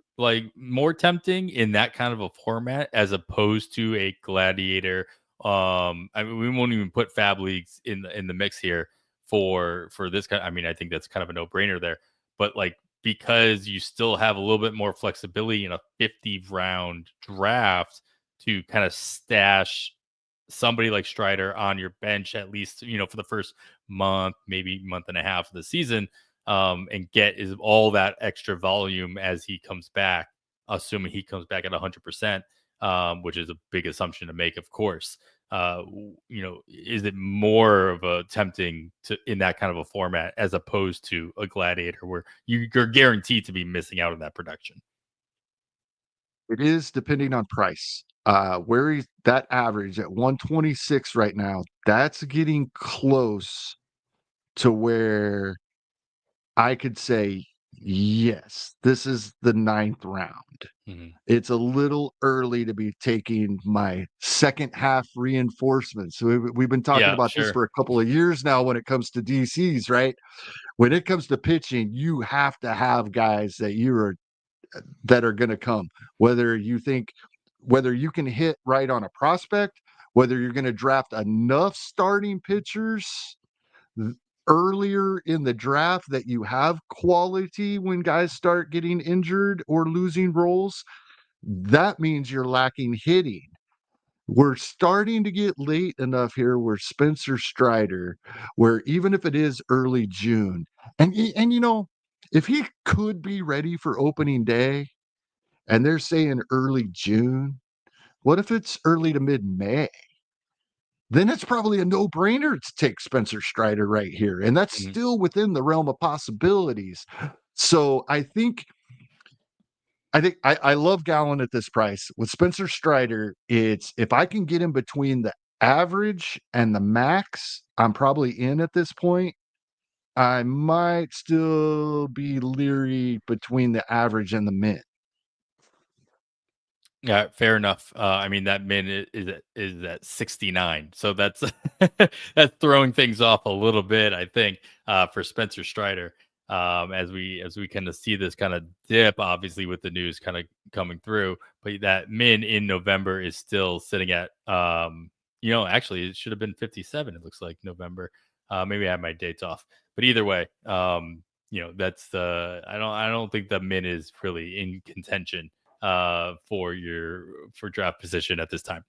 tempting in that kind of a format as opposed to a gladiator? I mean, we won't even put FAAB leagues in the mix here for this kind. I mean, I think that's kind of a no brainer there, but like, because you still have a little bit more flexibility in a 50 round draft to kind of stash somebody like Strider on your bench, at least, for the first month, maybe month and a half of the season, and get is all that extra volume as he comes back, assuming he comes back at 100%. which is a big assumption to make, of course. Is it more of a tempting to in that kind of a format as opposed to a Gladiator where you're guaranteed to be missing out on that production? It is depending on price. Where is that average at 126 right now? That's getting close to where I could say, yes, this is the ninth round. Mm-hmm. It's a little early to be taking my second half reinforcements. So we've been talking Yeah, about this sure. for a couple of years now when it comes to DCs, right? When it comes to pitching, you have to have guys that are going to come, whether you can hit right on a prospect, whether you're going to draft enough starting pitchers earlier in the draft that you have quality when guys start getting injured or losing roles. That means you're lacking hitting. We're starting to get late enough here where Spencer Strider, where even if it is early June, and if he could be ready for opening day, and they're saying early June, what if it's early to mid-May? Then it's probably a no-brainer to take Spencer Strider right here, and that's Mhm. still within the realm of possibilities. So I love Gallen at this price. With Spencer Strider, it's if I can get him between the average and the max, I'm probably in at this point. I might still be leery between the average and the mint. Yeah, fair enough. I mean, that min is at 69, so that's that's throwing things off a little bit, I think, for Spencer Strider. As we kind of see this kind of dip, obviously with the news kind of coming through, but that min in November is still sitting at, actually it should have been 57. It looks like November. Maybe I have my dates off, but either way, that's the I don't think the min is really in contention for draft position at this time.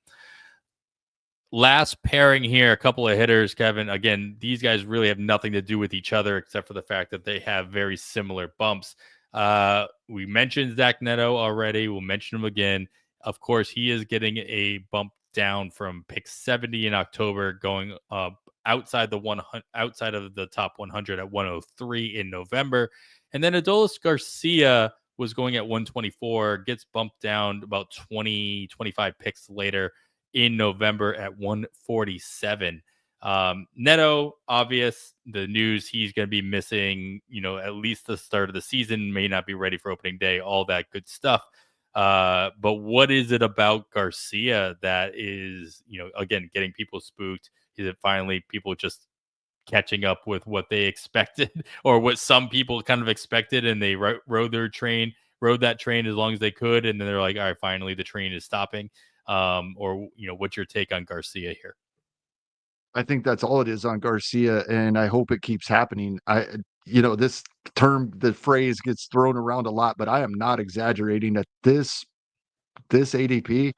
Last pairing here, a couple of hitters, Kevin. Again, these guys really have nothing to do with each other except for the fact that they have very similar bumps. We mentioned Zach Neto already. We'll mention him again. Of course, he is getting a bump down from pick 70 in October, going up outside of the top 100 at 103 in November, and then Adolis Garcia was going at 124, gets bumped down about 25 picks later in November at 147. Neto, obvious, the news he's going to be missing, at least the start of the season, may not be ready for opening day, all that good stuff. But what is it about Garcia that is, again, getting people spooked? Is it finally people just catching up with what they expected or what some people kind of expected, and they rode that train as long as they could, and then they're like, all right, finally the train is stopping? Or what's your take on Garcia here? I think that's all it is on Garcia, and I hope it keeps happening. This the phrase gets thrown around a lot, but I am not exaggerating. At this ADP,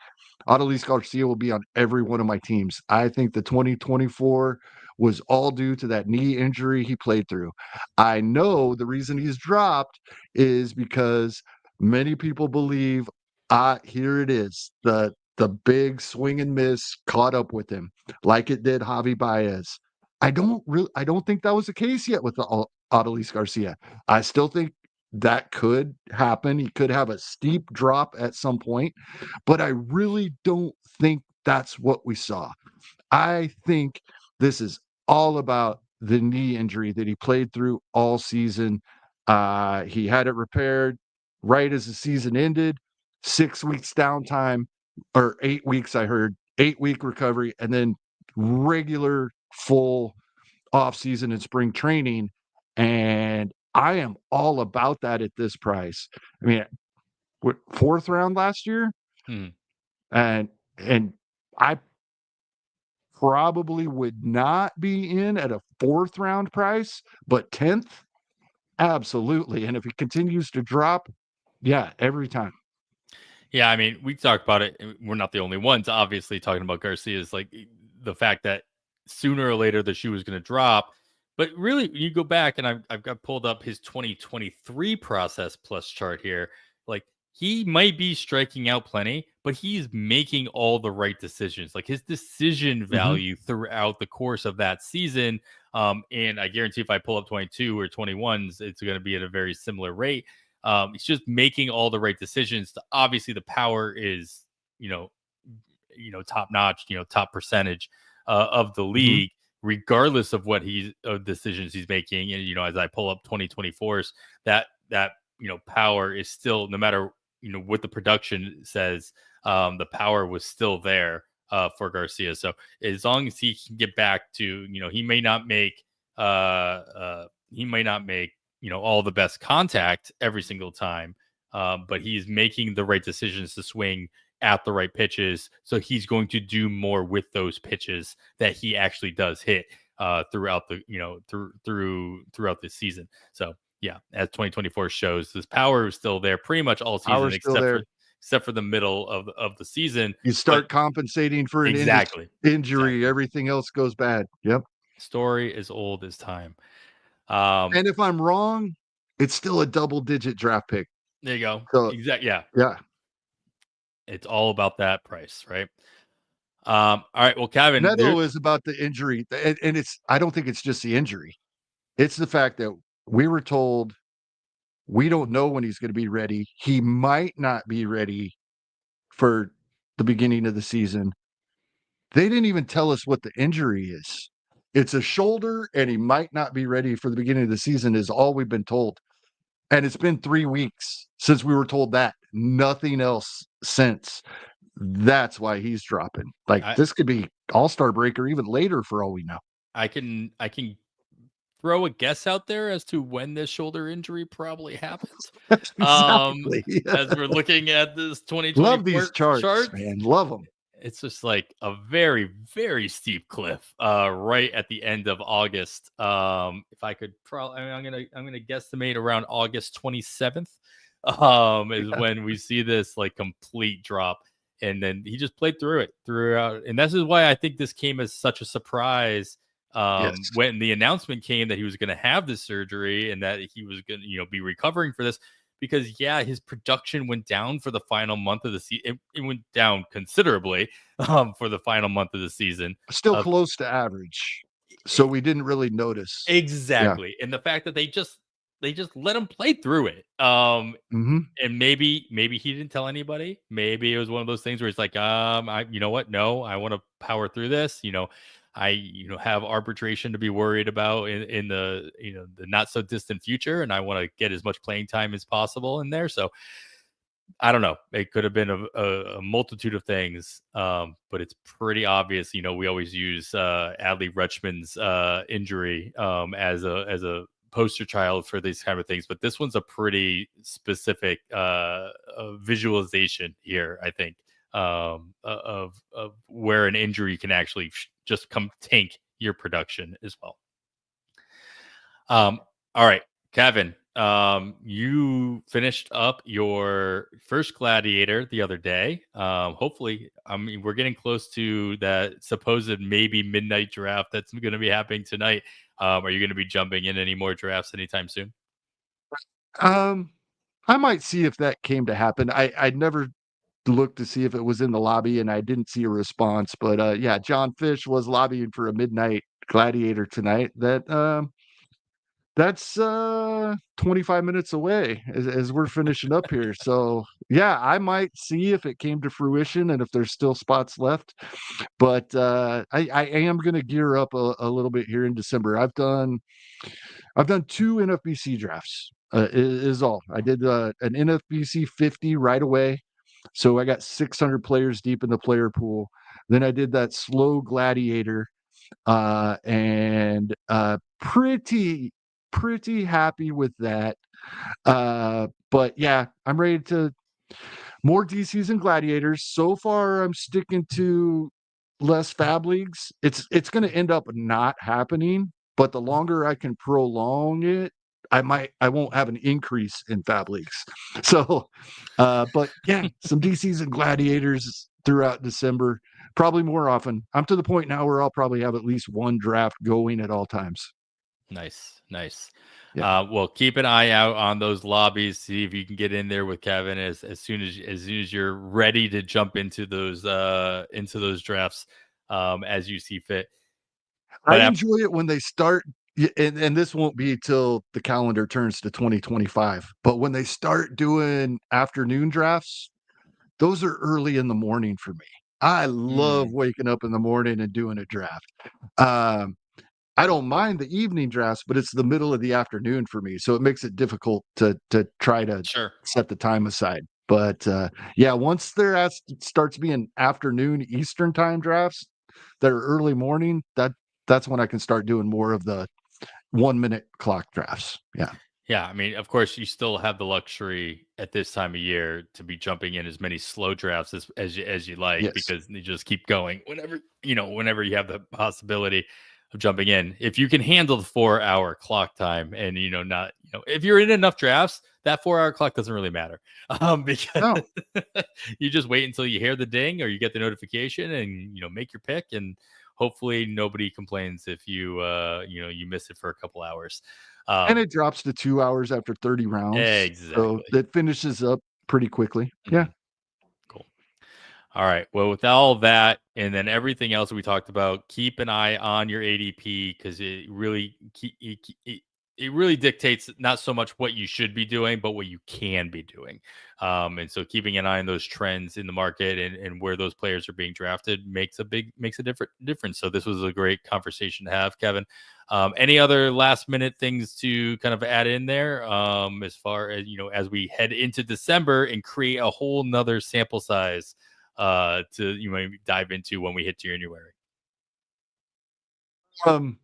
Adolis Garcia will be on every one of my teams. I think the 2024 was all due to that knee injury he played through. I know the reason he's dropped is because many people believe, here it is, the big swing and miss caught up with him, like it did Javi Baez. I don't think that was the case yet with the Adolis Garcia. I still think that could happen. He could have a steep drop at some point, but I really don't think that's what we saw. I think this is all about the knee injury that he played through all season. He had it repaired right as the season ended, 6 weeks downtime, or 8 weeks, I heard, 8-week recovery, and then regular full off season and spring training. And I am all about that at this price. I mean, fourth round last year, Hmm. and I probably would not be in at a fourth round price, but 10th, absolutely. And if it continues to drop, yeah, every time. Yeah, I mean, we talked about it. We're not the only ones, obviously, talking about Garcia's like the fact that sooner or later the shoe is going to drop. But really, you go back and I've got pulled up his 2023 process plus chart here. Like he might be striking out plenty, but he's making all the right decisions. Like his decision value throughout the course of that season. And I guarantee if I pull up 22 or 21s, it's going to be at a very similar rate. He's just making all the right decisions. Obviously, the power is, top notch, top percentage of the league, regardless of what decisions he's making. And, as I pull up 2024's, that power is still, no matter, what the production says, the power was still there for Garcia. So as long as he can get back to, he may not make, all the best contact every single time, but he's making the right decisions to swing at the right pitches. So he's going to do more with those pitches that he actually does hit throughout the, throughout the season. So yeah, as 2024 shows, this power is still there pretty much all season, except for the middle of the season. You start compensating for an injury, everything else goes bad. Yep. Story as old as time. And if I'm wrong, it's still a double-digit draft pick. There you go. So, exactly. Yeah. Yeah. It's all about that price, right? All right. Well, Kevin, Neto is about the injury, and I don't think it's just the injury. It's the fact that we were told we don't know when he's going to be ready. He might not be ready for the beginning of the season. They didn't even tell us what the injury is. It's a shoulder, and he might not be ready for the beginning of the season is all we've been told. And it's been 3 weeks since we were told that. Nothing else since. That's why he's dropping. This could be all-star break or even later for all we know. I can throw a guess out there as to when this shoulder injury probably happens. Exactly. As we're looking at this 2024 love these charts, man. Love them. It's just like a very, very steep cliff right at the end of August. If I could I'm gonna guesstimate around August 27th is when we see this like complete drop. And then he just played through it throughout. And this is why I think this came as such a surprise when the announcement came that he was going to have this surgery and that he was going to, be recovering for this. Because, his production went down for the final month of the season. It went down considerably for the final month of the season. Still close to average. So we didn't really notice. Exactly. Yeah. And the fact that they just let him play through it. And maybe he didn't tell anybody. Maybe it was one of those things where it's like, you know what? No, I want to power through this. I have arbitration to be worried about in the the not so distant future, and I want to get as much playing time as possible in there. So I don't know. It could have been a multitude of things, but it's pretty obvious. We always use Adley Rutschman's injury as a poster child for these kind of things, but this one's a pretty specific visualization here, I think, of where an injury can actually just come tank your production as well. All right, Kevin, you finished up your first Gladiator the other day. Hopefully, we're getting close to that supposed maybe midnight draft that's going to be happening tonight. Are you going to be jumping in any more drafts anytime soon? I might see if that came to happen. I'd never looked to see if it was in the lobby, and I didn't see a response. But John Fish was lobbying for a midnight Gladiator tonight. That's 25 minutes away as we're finishing up here. So I might see if it came to fruition and if there's still spots left. But I am going to gear up a little bit here in December. I've done 2 NFBC drafts. Is all. I did an NFBC 50 right away. So I got 600 players deep in the player pool. Then I did that slow Gladiator and pretty happy with that. But I'm ready to more DCs and Gladiators. So far, I'm sticking to less FAAB leagues. It's going to end up not happening, but the longer I can prolong it, I won't have an increase in FAAB leagues. So, but some DCs and Gladiators throughout December, probably more often. I'm to the point now where I'll probably have at least one draft going at all times. Nice. Yeah. Well, keep an eye out on those lobbies. See if you can get in there with Kevin as soon as you're ready to jump into those drafts as you see fit. I But enjoy it when they start, and this won't be till the calendar turns to 2025. But when they start doing afternoon drafts, those are early in the morning for me. I love waking up in the morning and doing a draft. Um, I don't mind the evening drafts, but it's the middle of the afternoon for me, so it makes it difficult to try to sure. set the time aside. But yeah, once starts being afternoon Eastern time drafts that are early morning, that's when I can start doing more of the 1 minute clock drafts. Yeah. Yeah, I mean, of course, you still have the luxury at this time of year to be jumping in as many slow drafts as you like, Yes. because they just keep going whenever you have the possibility of jumping in. If you can handle the 4 hour clock time, and not if you're in enough drafts, that 4 hour clock doesn't really matter, because No. you just wait until you hear the ding or you get the notification, and make your pick, and hopefully nobody complains if you miss it for a couple hours. And it drops to 2 hours after 30 rounds, so Exactly. it finishes up pretty quickly. Yeah. Mhm. Cool. All right. Well, with all that and then everything else we talked about, keep an eye on your ADP, because it really dictates not so much what you should be doing, but what you can be doing. And so keeping an eye on those trends in the market and where those players are being drafted makes a difference. So this was a great conversation to have, Kevin. Any other last minute things to kind of add in there, as far as as we head into December and create a whole nother sample size to dive into when we hit January? Um,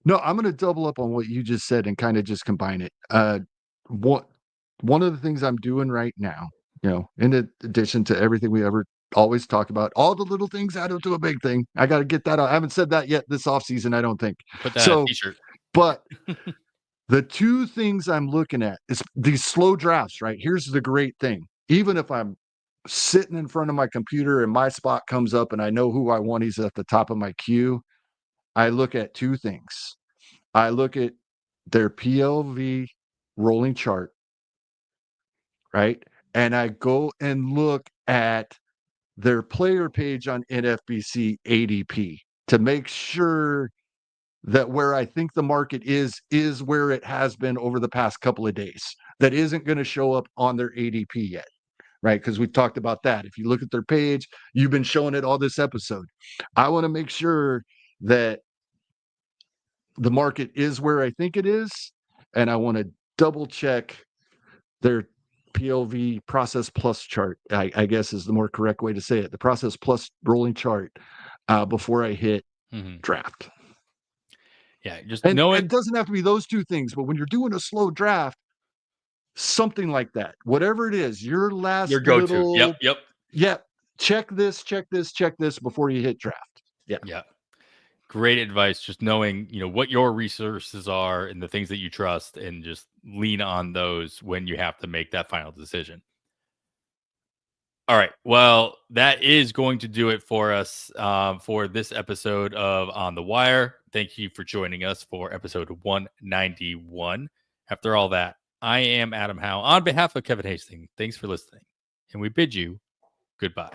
no, I'm gonna double up on what you just said and kinda just combine it. What one of the things I'm doing right now, in addition to everything we ever always talk about, all the little things add up to a big thing. I gotta get that out. I haven't said that yet this off season, I don't think. Put that on a So, t-shirt. but the 2 things I'm looking at is these slow drafts, right? Here's the great thing. Even if I'm sitting in front of my computer and my spot comes up and I know who I want, he's at the top of my queue, I look at 2 things. I look at their PLV rolling chart, right? And I go and look at their player page on NFBC ADP to make sure that where I think the market is where it has been over the past couple of days. That isn't going to show up on their ADP yet, right? Because we've talked about that. If you look at their page, you've been showing it all this episode. I want to make sure that the market is where I think it is, and I want to double check their PLV process plus chart, I guess is the more correct way to say it. The process plus rolling chart before I hit Mhm. draft. Yeah, just And it knowing doesn't have to be those 2 things, but when you're doing a slow draft, something like that, whatever it is, your your last go-to. Yep, little, yep. yeah, check this, check this, check this before you hit draft. Yeah. Yeah. Great advice. Just knowing, what your resources are and the things that you trust, and just lean on those when you have to make that final decision. All right. Well, that is going to do it for us for this episode of On the Wire. Thank you for joining us for episode 191. After all that, I am Adam Howe on behalf of Kevin Hasting. Thanks for listening, and we bid you goodbye.